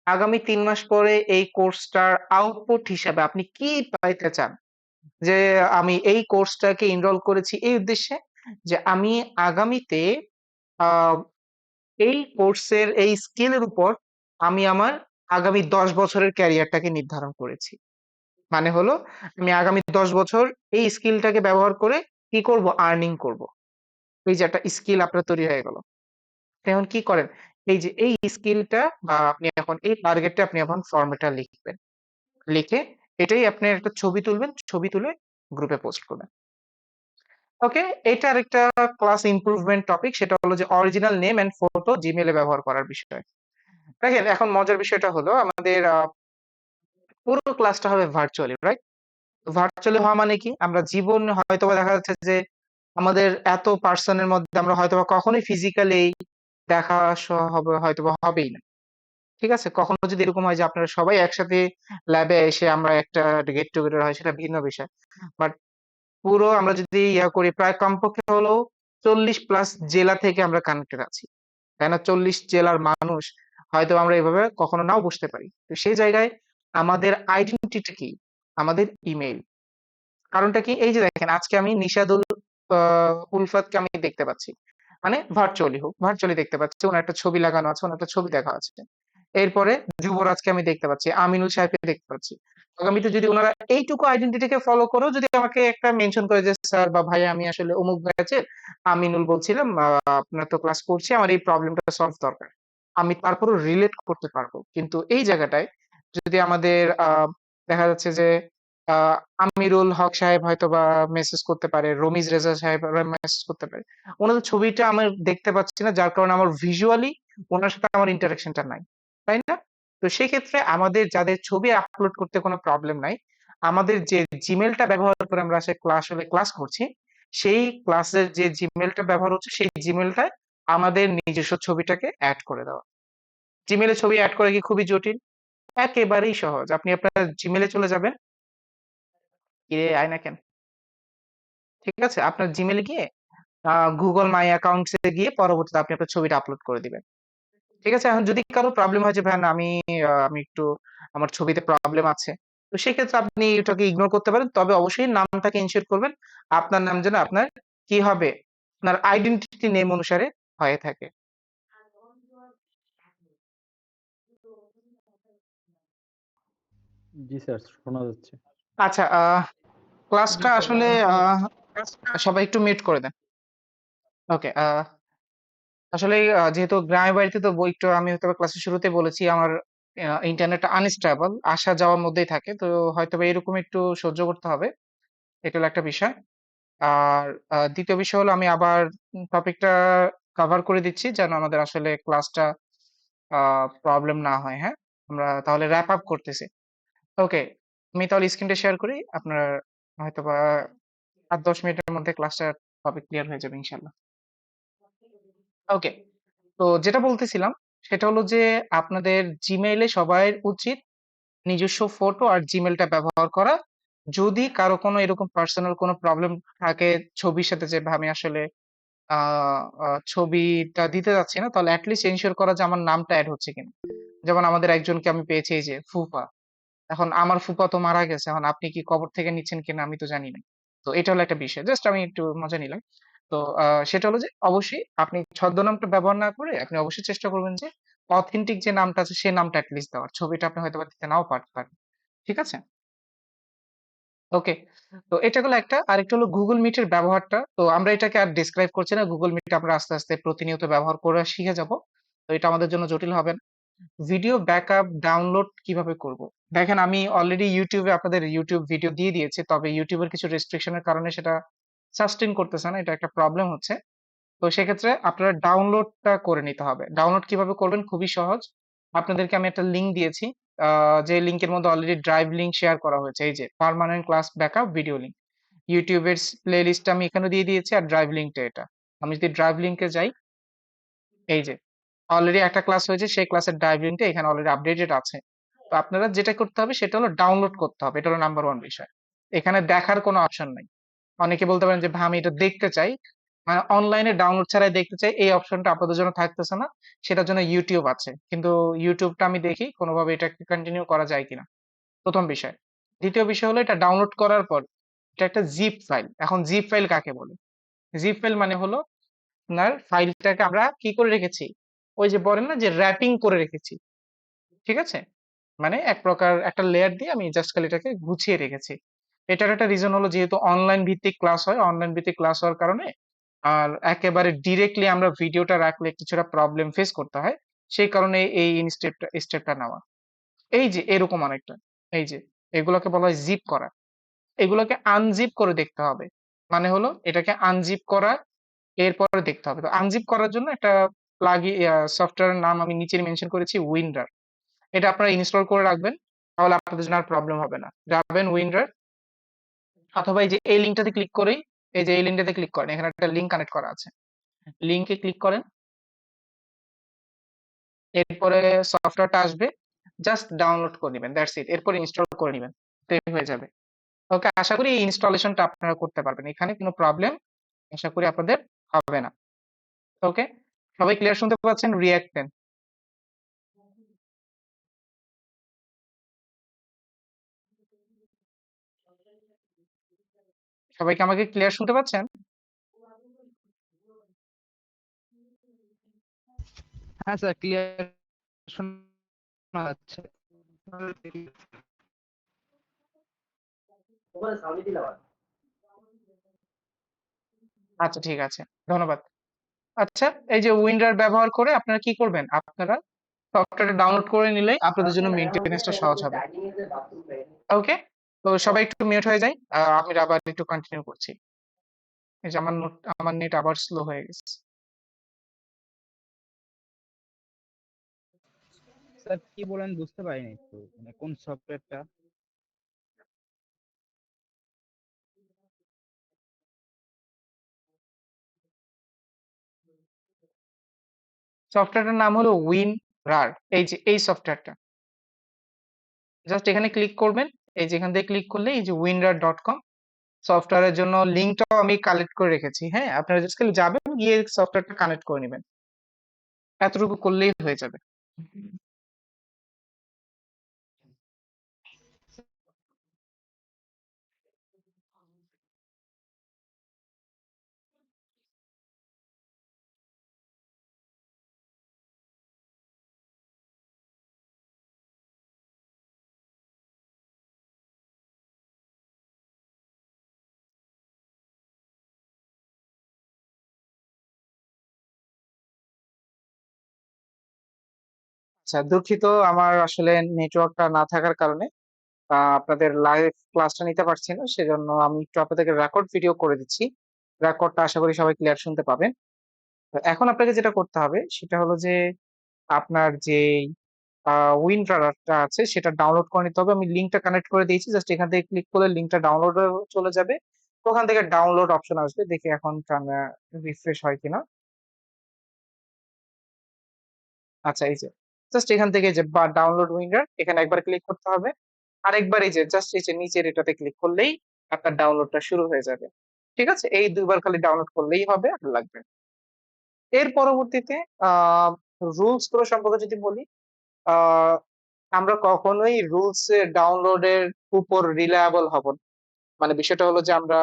আগামী 3 মাস পরে এই কোর্সটার আউটপুট হিসাবে আপনি কি পাইতে চান, যে আমি এই কোর্সটাকে এনরোল করেছি এই উদ্দেশ্যে যে আমি আগামীতে আহ, এই কোর্সের এই স্কিলের উপর আমি আমার আগামী 10 বছরের ক্যারিয়ারটাকে নির্ধারণ করেছি। মানে হলো আমি আগামী 10 বছর এই স্কিলটাকে ব্যবহার করে কি করব, আর্নিং করব। এই যে একটা স্কিল আপনার তৈরি হয়ে গেল। এখন কি করেন, এই যে এই স্কিলটা বা আপনি এখন এই টার্গেটটা আপনি এখন ফর্মেটটা লিখবেন, লিখে এটাই আপনি একটা ছবি তুলবেন, ছবি তুলে গ্রুপে পোস্ট করবেন। ওকে, এটা আরেকটা ক্লাস ইমপ্রুভমেন্ট টপিক, সেটা হলো যে অরিজিনাল নেম এন্ড ফটো জিমেলে ব্যবহার করার বিষয়। দেখেন, এখন মজার বিষয়টা হলো আমাদের পুরো ক্লাসটা হবে ভার্চুয়ালি, রাইট? ভার্চুয়ালি হওয়া মানে কি, আমরা জীবন হয়তোবা দেখা যাচ্ছে যে আমাদের এত পার্সনের মধ্যে আমরা হয়তোবা কখনোই ফিজিক্যালি দেখা হবে হয়তোবা হবেই না, ঠিক আছে? কখনো যদি এরকম হয় যে আপনারা সবাই একসাথে ল্যাবে এসে আমরা একটা গেট টুগেদার হয়, সেটা ভিন্ন বিষয়। বাট পুরো আমরা যদি করি, প্রায় কমপক্ষে হলো 40+ জেলা থেকে আমরা কানেক্টেড আছি, তাই না? 40 জেলার মানুষ হয়তো আমরা এভাবে কখনো নাও বুঝতে পারি। তো সেই জায়গায় আমাদের আইডেন্টিটি কি, আমাদের ইমেইল। কারণটা কি, এই যে দেখেন আজকে আমি নিশাদুল উলফাতকে আমি দেখতে পাচ্ছি, মানে ভার্চুয়ালি দেখতে পাচ্ছি, ওনার একটা ছবি লাগানো আছে, ওনার একটা ছবি দেখা আছে। এরপরে যুবরাজকে আমি দেখতে পাচ্ছি, আমিনুল সাহেবকে দেখতে পাচ্ছি। আগামীতে যদি ওনারা এইটুকু আইডেন্টিটিকে ফলো করেও যদি আমাকে একটা মেনশন করে যে স্যার বা ভাই আমি আসলে অমুক ব্যাচের আমিনুল বলছিলাম, আপনার তো ক্লাস করছি, আমার এই প্রবলেমটা সলভ দরকার, আমি তারপরও রিলেট করতে পারবো। কিন্তু এই জায়গাটায় যদি আমাদের দেখা যাচ্ছে যে আহ আমিরুল হক সাহেব হয়তো বা মেসেজ করতে পারে, রমিজ রেজা সাহেব মেসেজ করতে পারে, ওনাদের ছবিটা আমি দেখতে পাচ্ছি না, যার কারণে আমার ভিজুয়ালি ওনার সাথে আমার ইন্টারাকশনটা নাই, তাই না? তো সেক্ষেত্রে আমাদের যাদের ছবি আপলোড করতে কোনো প্রবলেম নাই, আমাদের যে জিমেলটা ব্যবহার করে আমরা আসলে ক্লাস করছি, সেই ক্লাসের যে জিমেলটা ব্যবহার হচ্ছে সেই জিমেলটায় আমাদের নিজস্ব ছবিটাকে অ্যাড করে দেওয়া। জিমেলে ছবি অ্যাড করা কি খুবই জটিল? একেবারেই সহজ। আপনি আপনার জিমেলে চলে যাবেন, আয় না কেন, ঠিক আছে, আপনার জিমেলে গিয়ে গুগল মাই অ্যাকাউন্টসে গিয়ে পরবর্তীতে আপনি আপনার ছবিটা আপলোড করে দিবেন, ঠিক আছে? এখন যদি কারো প্রবলেম হয় যে ভাই না, আমি একটু আমার ছবিতে প্রবলেম আছে, তো সেক্ষেত্রে আপনি এটাকে ইগনোর করতে পারেন, তবে অবশ্যই নামটাকে ইনশিওর করবেন, আপনার নাম যেন আপনার কি হবে, আপনার আইডেন্টিটি নেম অনুসারে হয়ে থাকে। জি স্যার, শোনা যাচ্ছে। আচ্ছা, ক্লাসটা আসলে সবাই একটু মিউট করে দেন। ওকে। আসলে যেহেতু গ্রামের বাড়িতে, তো একটু আমি হয়তো ক্লাসের শুরুতে বলেছি আমার ইন্টারনেট আনস্টেবল, আসা যাওয়ার মধ্যেই থাকে, তো হয়তো এরকম একটু সহ্য করতে হবে। এটা হলো একটা বিষয়। আর দ্বিতীয় বিষয় হলো আমি আবার টপিকটা কভার করে দিচ্ছি যেন আমাদের আসলে ক্লাসটা প্রবলেম না হয়। হ্যাঁ, আমরা তাহলে র্যাপ আপ করতেছি। ওকে, আমি তাহলে স্ক্রিনটা শেয়ার করি। আপনার হয়তোবা 8-10 মিনিটের মধ্যে ক্লাসটা টপিক ক্লিয়ার হয়ে যাবে ইনশাল্লাহ। ওকে, তো যেটা বলতেছিলাম সেটা হলো যে আপনাদের জিমেইলে সবাই উচিত নিজস্ব ফটো আর জিমেলটা ব্যবহার করা। যদি কারো কোনো এরকম পার্সোনাল কোনো প্রবলেম থাকে ছবির সাথে, যে আমি আসলে ছবিটা দিতে যাচ্ছি না, তাহলে অ্যাটলিস্ট এনশিওর করা যে আমার নামটা অ্যাড হচ্ছে কিনা। যেমন আমাদের একজনকে আমি পেয়েছি, এই যে ফুফা। এখন আমার ফুফা তো মারা গেছে, এখন আপনি কি কবর থেকে নিচ্ছেন কিনা আমি তো জানি না। তো এটা হলো একটা বিষয়, জাস্ট আমি একটু মজা নিলাম। তো সেটা হলো যে অবশ্যই আপনি ছদ্মনামটা ব্যবহার না করে আপনি অবশ্যই চেষ্টা করবেন যে অথেন্টিক যে নামটা আছে সে নামটা অ্যাটলিস্ট দেওয়ার। ছবিটা আপনি হয়তো বা দিতে নাও পারতে পারেন। ঠিক আছে? ওকে, তো এটা গেলো একটা। আরেকটা হলো গুগল মিটের ব্যবহারটা। তো আমরা এটাকে আর ডিসক্রাইব করছি না, গুগল মিট আমরা আস্তে আস্তে প্রতিনিয়ত ব্যবহার করে শিখে যাব। তো এটা আমাদের জন্য জটিল হবে না। ভিডিও ব্যাকআপ ডাউনলোড কিভাবে করব? দেখেন, আমি অলরেডি ইউটিউবে আপনাদের ইউটিউব ভিডিও দিয়ে দিয়েছি, তবে ইউটিউবের কিছু রেস্ট্রিকশনের কারণে সেটা সাস্টেইন করতেছে না, এটা একটা প্রবলেম হচ্ছে। তো সেক্ষেত্রে আপনারা ডাউনলোডটা করে নিতে হবে। ডাউনলোড কিভাবে করবেন? খুবই সহজ। আপনাদেরকে আমি একটা লিংক দিয়েছি, যে লিংকের মধ্যে অলরেডি ড্রাইভ লিংক শেয়ার করা হয়েছে, এই যে permanent class backup video link. ইউটিউবের প্লে লিস্টটা আমি এখানে দিয়ে দিয়েছি, আর ড্রাইভ লিংকটা এটা। আমি যদি ড্রাইভ লিংকে যাই, এই যে অলরেডি একটা ক্লাস হয়েছে, সেই ক্লাসের ড্রাইভ লিংকটা এখানে অলরেডি আপডেটেড আছে। তো আপনারা যেটা করতে হবে সেটা হলো ডাউনলোড করতে হবে, এটা হলো নাম্বার ওয়ান বিষয়। এখানে দেখার কোনো অপশন নাই। অনেকে বলতে পারেন যে ভাই আমি এটা দেখতে চাই, মানে অনলাইনে ডাউনলোড ছাড়াই দেখতে চাই, এই অপশনটা আপনাদের জন্য থাকতেছে না। সেটার জন্য ইউটিউব আছে, কিন্তু ইউটিউবটা আমি দেখি কোনোভাবে এটাকে কন্টিনিউ করা যায় কিনা, প্রথম বিষয়। দ্বিতীয় বিষয় হলো এটা ডাউনলোড করার পর এটা একটা জিপ ফাইল। এখন জিপ ফাইল কাকে বলে? জিপ ফাইল মানে হলো আপনার ফাইলটাকে আমরা কি করে রেখেছি, ওই যে বলেন না যে র্যাপিং করে রেখেছি। ঠিক আছে? মানে এক প্রকার একটা লেয়ার দিয়ে আমি জাস্ট খালি এটাকে গুছিয়ে রেখেছি। এটার একটা রিজন হলো যেহেতু অনলাইন ভিত্তিক ক্লাস হয়, অনলাইন ভিত্তিক ক্লাস হওয়ার কারণে আর একেবারে ডিরেক্টলি আমরা ভিডিওটা রাখলে কিছুটা প্রবলেম ফেস করতে হয়। সেই কারণে এই স্টেপটা নেওয়া। এই যে এরকম অনেকটা, এই যে এগুলোকে বলা হয় জিপ করা। এগুলোকে আনজিপ করে দেখতে হবে। মানে হলো এটাকে আনজিপ করা, এরপরে দেখতে হবে। তো আনজিপ করার জন্য একটা সফটওয়্যারের নাম আমি নিচে মেনশন করেছি, উইন্ডার। এটা আপনারা ইনস্টল করে রাখবেন, তাহলে আপনাদের জন্য আর প্রবলেম হবে না। যাবেন উইন্ডার, অথবা এই যে এই লিঙ্কটাতে ক্লিক করেই, এই যে এই লিঙ্কটাতে ক্লিক করেন, এখানে একটা লিঙ্ক কানেক্ট করা আছে, লিঙ্কে ক্লিক করেন। এরপরে সফটওয়্যারটা আসবে, জাস্ট ডাউনলোড করে নেবেন, দ্যাটস ইট। এরপর ইনস্টল করে নেবেন, হয়ে যাবে। ওকে, আশা করি এই ইনস্টলেশনটা আপনারা করতে পারবেন, এখানে কোনো প্রবলেম আশা করি আপনাদের হবে না। ওকে, সবাই ক্লিয়ার শুনতে পাচ্ছেন? রিঅ্যাক্ট দেন। সবাই কি আমাকে ক্লিয়ার শুনতে পাচ্ছেন? হ্যাঁ স্যার, ক্লিয়ার শোনা যাচ্ছে। আচ্ছা, ঠিক আছে, ধন্যবাদ। আচ্ছা, এই যে উইন্ডার ব্যবহার করে আপনারা কি করবেন? আপনারা সফটওয়্যারটা ডাউনলোড করে নিলে আপনাদের জন্য মেইনটেনেন্সটা সহজ হবে। ওকে, তো সবাই একটু মিউট হয়ে যাই, আমি আবার একটু কন্টিনিউ করছি। এই যে আমার নেট আবার স্লো হয়ে গেছে। স্যার কি বলেন বুঝতে পারিনি একটু, মানে কোন সফটওয়্যারটা? সফটওয়্যারটার নাম হলো উইনরার। এই যে এই সফটওয়্যারটা, জাস্ট এখানে ক্লিক করবেন। এই যে এখান থেকে ক্লিক করলে এই যে winrar.com সফটওয়্যারের জন্য লিঙ্কটাও আমি কালেক্ট করে রেখেছি। হ্যাঁ, আপনারা জাস্ট খালি যাবেন, গিয়ে সফটওয়্যারটা কানেক্ট করে নেবেন, এতটুকু করলেই হয়ে যাবে। আচ্ছা, দুঃখিত আমার আসলে নেটওয়ার্কটা না থাকার কারণে আপনাদের লাইভ ক্লাসটা নিতে পারছি না, সেজন্য আমি একটু আপনাদেরকে রেকর্ড ভিডিও করে দিচ্ছি। রেকর্ডটা আশা করি সবাই ক্লিয়ার শুনতে পাবেন। তো এখন আপনাকে যেটা করতে হবে সেটা হলো যে আপনার যে উইনরারটা আছে সেটা ডাউনলোড করে নিতে হবে। আমি লিঙ্কটা কানেক্ট করে দিয়েছি, জাস্ট এখান থেকে ক্লিক করলে লিঙ্কটা ডাউনলোড চলে যাবে। ওখান থেকে ডাউনলোড অপশন আসবে, দেখি এখন রিফ্রেশ হয় কিনা। আচ্ছা, এই যে জাস্ট এখান থেকে যে বা ডাউনলোড উইন্ডার এখানে একবার ক্লিক করতে হবে। আরেকবার এই যে জাস্ট এই যে নিচের এটাতে ক্লিক করলেই আপনার ডাউনলোডটা শুরু হয়ে যাবে। ঠিক আছে, এই দুইবার খালি ডাউনলোড করলেই হবে, আর লাগবে না। এর পরবর্তীতে আহ রুলস গুলো সম্পর্কে যদি বলি, আহ আমরা কখনোই রুলস ডাউনলোডের উপর রিলায়েবল হব না। মানে বিষয়টা হলো যে আমরা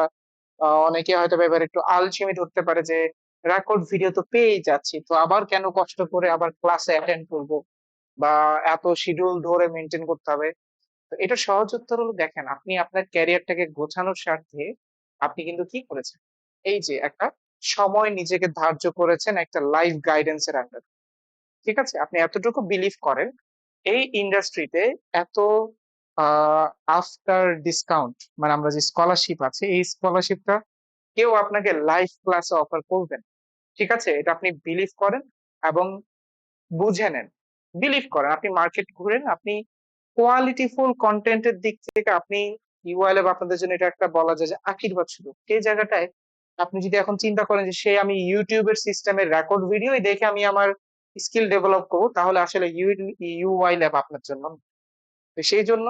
অনেকে হয়তো এবার একটু আলসেমি ধরতে পারে যে রেকর্ড ভিডিও তো পেয়েই যাচ্ছি, তো আবার কেন কষ্ট করে আবার ক্লাসে অ্যাটেন্ড করব বা এত শিডিউল ধরে মেনটেন করতে হবে। তো এটা সহজ উত্তর হলো, দেখেন আপনি আপনার ক্যারিয়ারটাকে গোছানোর স্বার্থে আপনি কিন্তু কি করেছেন, এই যে একটা সময় নিজেকে ধার্য করেছেন একটা লাইফ গাইডেন্সের আন্ডার। ঠিক আছে, আপনি এতটুকু বিলিভ করেন এই ইন্ডাস্ট্রিতে এত আফটার ডিসকাউন্ট, মানে আমরা যে স্কলারশিপ আছে এই স্কলারশিপটা কেউ আপনাকে লাইভ ক্লাসে অফার করবেন। ঠিক আছে, এটা আপনি বিলিভ করেন এবং বুঝে নেন। বিলিভ করেন, আপনি মার্কেট ঘুরেন, আপনি কোয়ালিটিফুল কন্টেন্টের দিক থেকে আপনি ইউআইএল আপনাদের জন্য এটা একটা বলা যায় যে আশীর্বাদ শুধু সেই জায়গাটায়। আপনি যদি এখন চিন্তা করেন যে সে আমি ইউটিউবের সিস্টেমের রেকর্ড ভিডিও দেখে আমি আমার স্কিল ডেভেলপ করবো, তাহলে আসলে ইউআইএল আপনার জন্য না। তো সেই জন্য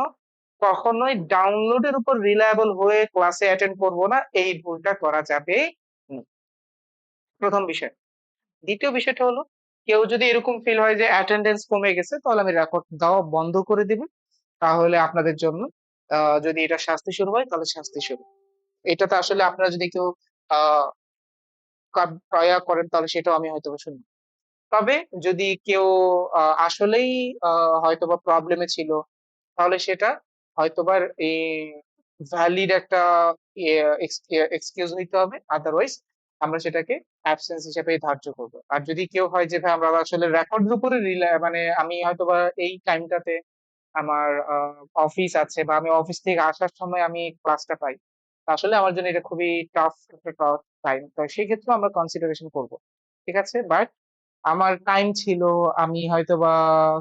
কখনোই ডাউনলোডের উপর রিলায়েবল হয়ে ক্লাসে অ্যাটেন্ড করবো না, এই ভুলটা করা যাবে না। প্রথম বিষয়। দ্বিতীয় বিষয়টা হলো, কেউ যদি এরকম ফিল হয় যে অ্যাটেন্ডেন্স কমে গেছে, তাহলে আমি রেকর্ড দেওয়া বন্ধ করে দিব। তাহলে আপনাদের জন্য যদি এটা শাস্তি শুরু হয় তাহলে শাস্তি শুরু। এটাতে আসলে আপনারা যদি কেউ আহ করেন তাহলে সেটাও আমি হয়তো শুনবো। তবে যদি কেউ আসলেই হয়তোবা প্রবলেমে ছিল, তাহলে সেটা হয়তোবা এই ভ্যালিড একটা এক্সকিউজ নিতে হবে, আদারওয়াইজ আমরা সেটাকে অ্যাবসেন্স হিসেবে ধার্য করব। আর যদি কেউ হয় যে ভাই আমরা আসলে রেকর্ডের উপরে মানে আমি হয়তোবা এই টাইমটাতে আমার অফিস আছে বা আমি অফিস থেকে আসার সময় আমি ক্লাসটা পাই, তা আসলে আমার জন্য এটা খুবই টাফ একটা টাইম, তো সেক্ষেত্রে আমরা কনসিডারেশন করব। ঠিক আছে, বাট আমার টাইম ছিল, আমি হয়তোবা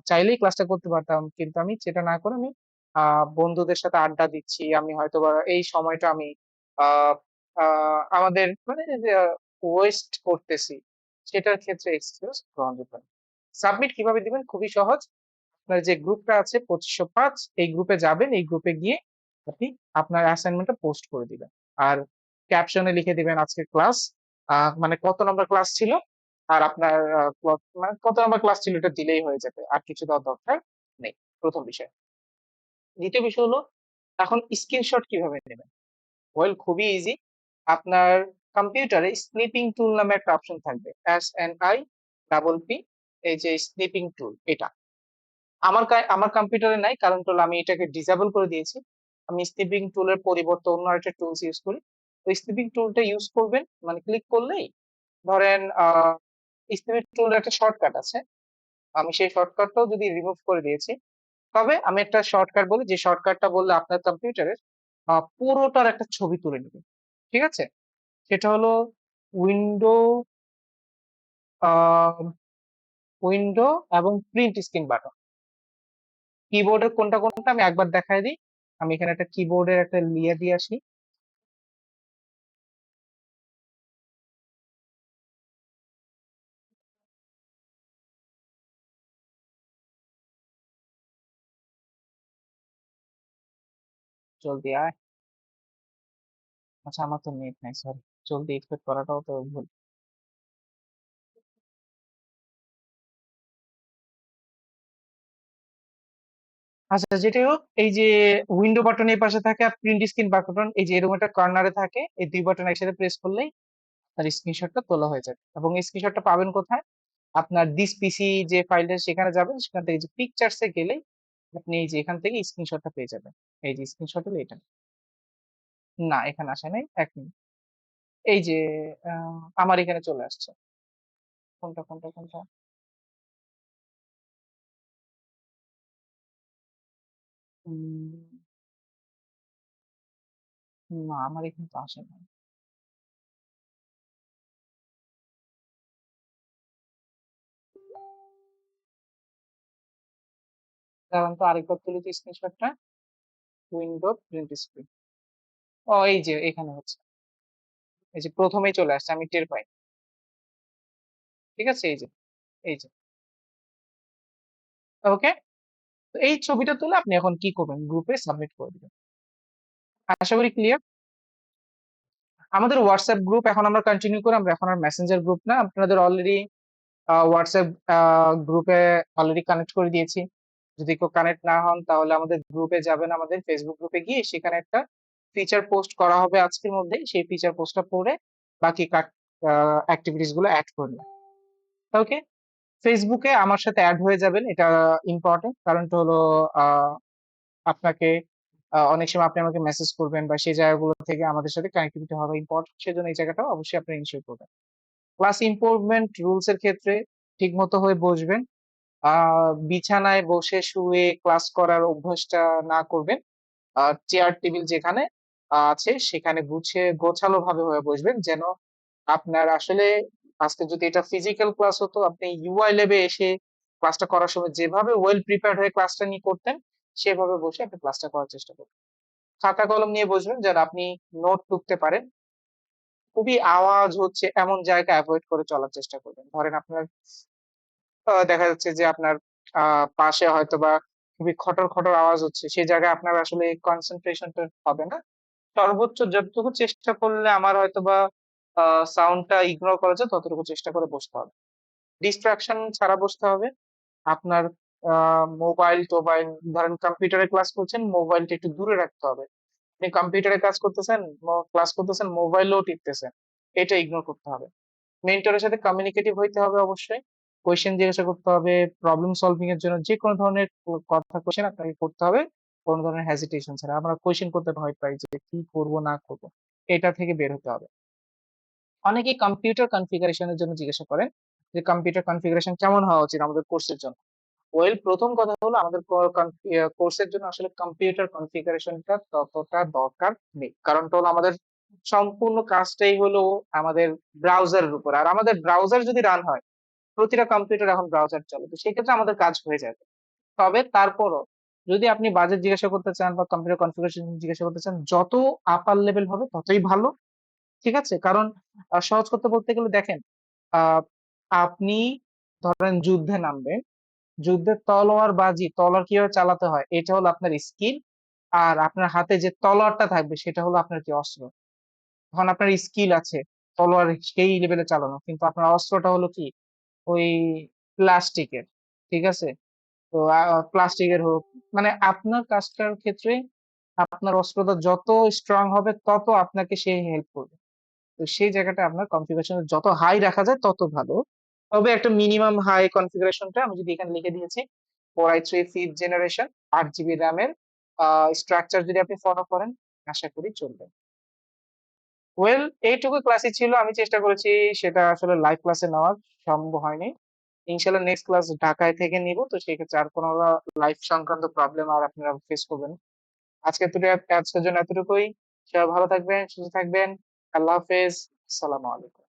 চাইলেই ক্লাসটা করতে পারতাম, কিন্তু আমি সেটা না করে আমি বন্ধুদের সাথে আড্ডা দিচ্ছি, আমি হয়তোবা এই সময়টা আমি আহ আমাদের মানে ওয়েস্ট করতেছি, সেটার ক্ষেত্রে এক্সকিউজ গ্রহণযোগ্য না। সাবমিট কিভাবে দিবেন, খুবই সহজ। আপনার যে গ্রুপটা আছে 2505, এই গ্রুপে যাবেন, এই গ্রুপে গিয়ে আপনি আপনার অ্যাসাইনমেন্টটা পোস্ট করে দিবেন। আর ক্যাপশনে লিখে দিবেন আজকে ক্লাস মানে কত নম্বর ক্লাস ছিল, আর আপনার মানে কত নম্বর ক্লাস ছিল এটা দিলেই হয়ে যাবে, আর কিছু দেওয়ার দরকার নেই। প্রথম বিষয়। দ্বিতীয় বিষয় হলো, এখন স্ক্রিনশট কিভাবে নেবেন। ওয়েল, খুবই ইজি। আপনার কম্পিউটারে স্নিপিং টুল নামে একটা অপশন থাকবে, SNIPP, এই যে স্নিপিং টুল, এটা আমার কম্পিউটারে নাই, কারণ হলো আমি এটাকে ডিসেবল করে দিয়েছি। আমি স্নিপিং টুলের পরিবর্তে অন্য একটা টুলস ইউজ করি। তো স্নিপিং টুলটা ইউজ করবেন, মানে ক্লিক করলেই ধরেন স্নিপিং টুলের একটা শর্টকাট আছে, আমি সেই শর্টকাটটাও যদি রিমুভ করে দিয়েছি, তবে আমি একটা শর্টকাট বলি যে শর্টকাটটা বললে আপনার কম্পিউটারের পুরোটার একটা ছবি তুলে নেবে। ঠিক আছে, সেটা হলো উইন্ডো উইন্ডো এবং প্রিন্ট স্ক্রিন বাটন। কিবোর্ডের কোনটা কোনটা আমি একবার দেখাই দিই। আমি এখানে একটা কিবোর্ডের একটা লিয়ে দিয়ে আসি। জলদি আয়। আচ্ছা, আমার তো নেট নাই, সরি। জলদি এক্সপেক্ট করাটাও তো ভুল। আচ্ছা, যেটাই হোক, এই যে উইন্ডো বাটন এই পাশে থাকে আর প্রিন্ট স্ক্রিন বাটন এই যে এরকম একটা কর্নারে থাকে, এই দুই বাটন একসাথে প্রেস করলেই তার স্ক্রিনশটটা তোলা হয়ে যাবে। এবং এই স্ক্রিনশটটা পাবেন কোথায়, আপনার দিস পিসি যে ফাইলটা সেখানে যাবেন, সেখান থেকে যে পিকচার্সে গেলেই আপনি এই যে এখান থেকে স্ক্রিনশটটা পেয়ে যাবেন। এই যে স্ক্রিনশট হলো এটা। না, এখানে আসে নাই, এক মিনিট। এই যে আমার এখানে চলে আসছে। কোনটা কোনটা কোনটা উম, না আমার এখানে তো আসে না। দাঁড়ান তো আরেকবার তুলে দিই স্ক্রিনশটটা। Window print screen. ও এই যে এখানে হচ্ছে, এই যে প্রথমেই চলে আসছে, আমি টের পাই। ঠিক আছে, এই যে ওকে। তো এই ছবিটা তুলে আপনি এখন কি করবেন, গ্রুপে সাবমিট করে দিবেন। আশা করি ক্লিয়ার। আমাদের হোয়াটসঅ্যাপ গ্রুপ এখন আমরা কন্টিনিউ করি, আমরা এখন আর মেসেঞ্জার গ্রুপ না, আপনাদের অলরেডি হোয়াটসঅ্যাপ গ্রুপে অলরেডি কানেক্ট করে দিয়েছি। যদি কেউ কানেক্ট না হন তাহলে আমাদের গ্রুপে যাবেন, আমাদের ফেসবুক গ্রুপে গিয়ে সেখানে একটা ফিচার পোস্ট করা হবে আজকের মধ্যে, সেই ফিচার পোস্টটা পড়ে বাকি অ্যাক্টিভিটিস গুলো অ্যাড করবেন। ওকে, ফেসবুকে আমার সাথে অ্যাড হয়ে যাবেন, এটা ইম্পর্টেন্ট। কারণটা হলো আপনাকে অনেক সময় আপনি আমাকে মেসেজ করবেন বা সেই জায়গাগুলো থেকে আমাদের সাথে কানেক্টিভিটি হওয়া ইম্পর্টেন্ট, সেজন্য এই জায়গাটাও অবশ্যই আপনি ইনশিওর করবেন। ক্লাস ইম্প্রুভমেন্ট রুলস এর ক্ষেত্রে ঠিক মতো হয়ে বসবেন। বিছানায় বসে শুয়ে ক্লাস করার অভ্যাসটা না করবেন। চেয়ার টেবিল যেখানে আছে সেখানে গোছালো ভাবে হয়ে বসবেন, যেন আপনার আসলে আজকে যদি এটা ফিজিক্যাল ক্লাস হতো, আপনি ইউআই ল্যাবে এসে ক্লাসটা করার সময় যেভাবে ওয়েল প্রিপেয়ার্ড হয়ে ক্লাসটা নিয়ে করতেন, সেভাবে বসে আপনি ক্লাসটা করার চেষ্টা করবেন। খাতা কলম নিয়ে বসবেন যেন আপনি নোট টুকতে পারেন। খুবই আওয়াজ হচ্ছে এমন জায়গা অ্যাভয়েড করে চলার চেষ্টা করবেন। ধরেন আপনার দেখা যাচ্ছে যে আপনার পাশে হয়তোবা খুবই খটর খটর আওয়াজ হচ্ছে, সেই জায়গায় আপনার আসলে কনসেন্ট্রেশনটা হবে না। সর্বোচ্চ যতটুকু চেষ্টা করলে আমার হয়তোবা সাউন্ডটা ইগনোর করা যায় ততটুকু চেষ্টা করে বসতে হবে। ডিস্ট্রাকশন ছাড়া বসতে হবে। আপনার মোবাইল-টোবাইল, ধরেন কম্পিউটারে ক্লাস করছেন, মোবাইলটা একটু দূরে রাখতে হবে। আপনি কম্পিউটারে কাজ করতেছেন, ক্লাস করতেছেন, মোবাইলেও টিপতেছেন, এটা ইগনোর করতে হবে। মেন্টরের সাথে কমিউনিকেটিভ হইতে হবে অবশ্যই। কোয়েশ্চেন জিজ্ঞাসা করতে হবে, প্রবলেম সলভিং এর জন্য যে কোনো ধরনের কথা কোয়েশ্চেন আপনাকে করতে হবে, কোনো ধরনের হেজিটেশন ছাড়া। আমরা কোয়েশ্চেন করতে ভয় পাই যে কি করব না করব, এটা থেকে বের হতে হবে। অনেকেই কম্পিউটার কনফিগারেশনের জন্য জিজ্ঞাসা করেন যে কম্পিউটার কনফিগারেশন কেমন হওয়া উচিত আমাদের কোর্সের জন্য। ওয়েল, প্রথম কথা হলো আমাদের কোর্সের জন্য আসলে কম্পিউটার কনফিগারেশনটা ততটা দরকার নেই। কারণটা হলো আমাদের সম্পূর্ণ কাজটাই হলো আমাদের ব্রাউজারের উপর, আর আমাদের ব্রাউজার যদি রান হয়, প্রতিটা কম্পিউটার এখন ব্রাউজার চলে, তো সেক্ষেত্রে আমাদের কাজ হয়ে যাবে। তবে তারপরও যদি আপনি বাজেট জিজ্ঞাসা করতে চান বা কম্পিউটার কনফিগারেশন জিজ্ঞাসা করতে চান, যত আপার লেভেল হবে ততই ভালো। ঠিক আছে, কারণ সহজ করতে বলতে গেলে দেখেন, আহ আপনি ধরেন যুদ্ধে নামবেন, যুদ্ধে তলোয়ার বাজি, তলোয়ার কিভাবে চালাতে হয় এটা হলো আপনার স্কিল, আর আপনার হাতে যে তলোয়ারটা থাকবে সেটা হলো আপনার কি অস্ত্র। এখন আপনার স্কিল আছে তলোয়ার সেই লেভেলে চালানো, কিন্তু আপনার অস্ত্রটা হলো কি ওই প্লাস্টিকের। ঠিক আছে, তো প্লাস্টিকের হোক, মানে আপনার কাজটার ক্ষেত্রে আপনার অস্ত্রটা যত স্ট্রং হবে তত আপনাকে সে হেল্প করবে। তো সেই জায়গাটা আপনার কনফিগারেশন যত হাই রাখা যায় তত ভালো। তবে একটা মিনিমাম হাই কনফিগারেশনটা আমি যদি এখানে লিখে দিয়েছি, 4i3 5th জেনারেশন, 8 GB র্যামের স্ট্রাকচার যদি আপনি ফলো করেন আশা করি চলবে। ওয়েল, এইটুকু ক্লাসই ছিল, আমি চেষ্টা করেছি সেটা আসলে লাইভ ক্লাসে নেওয়ার সম্ভব হয়নি। ইনশাল্লাহ নেক্সট ক্লাস ঢাকায় থেকে নিব, তো সেক্ষেত্রে আর কোনো লাইফ সংক্রান্ত প্রবলেম আর আপনারা ফেস করবেন না। আজকের জন্য এতটুকুই। সবাই ভালো থাকবেন, সুস্থ থাকবেন। আল্লাহ হাফেজ, আসসালামু আলাইকুম।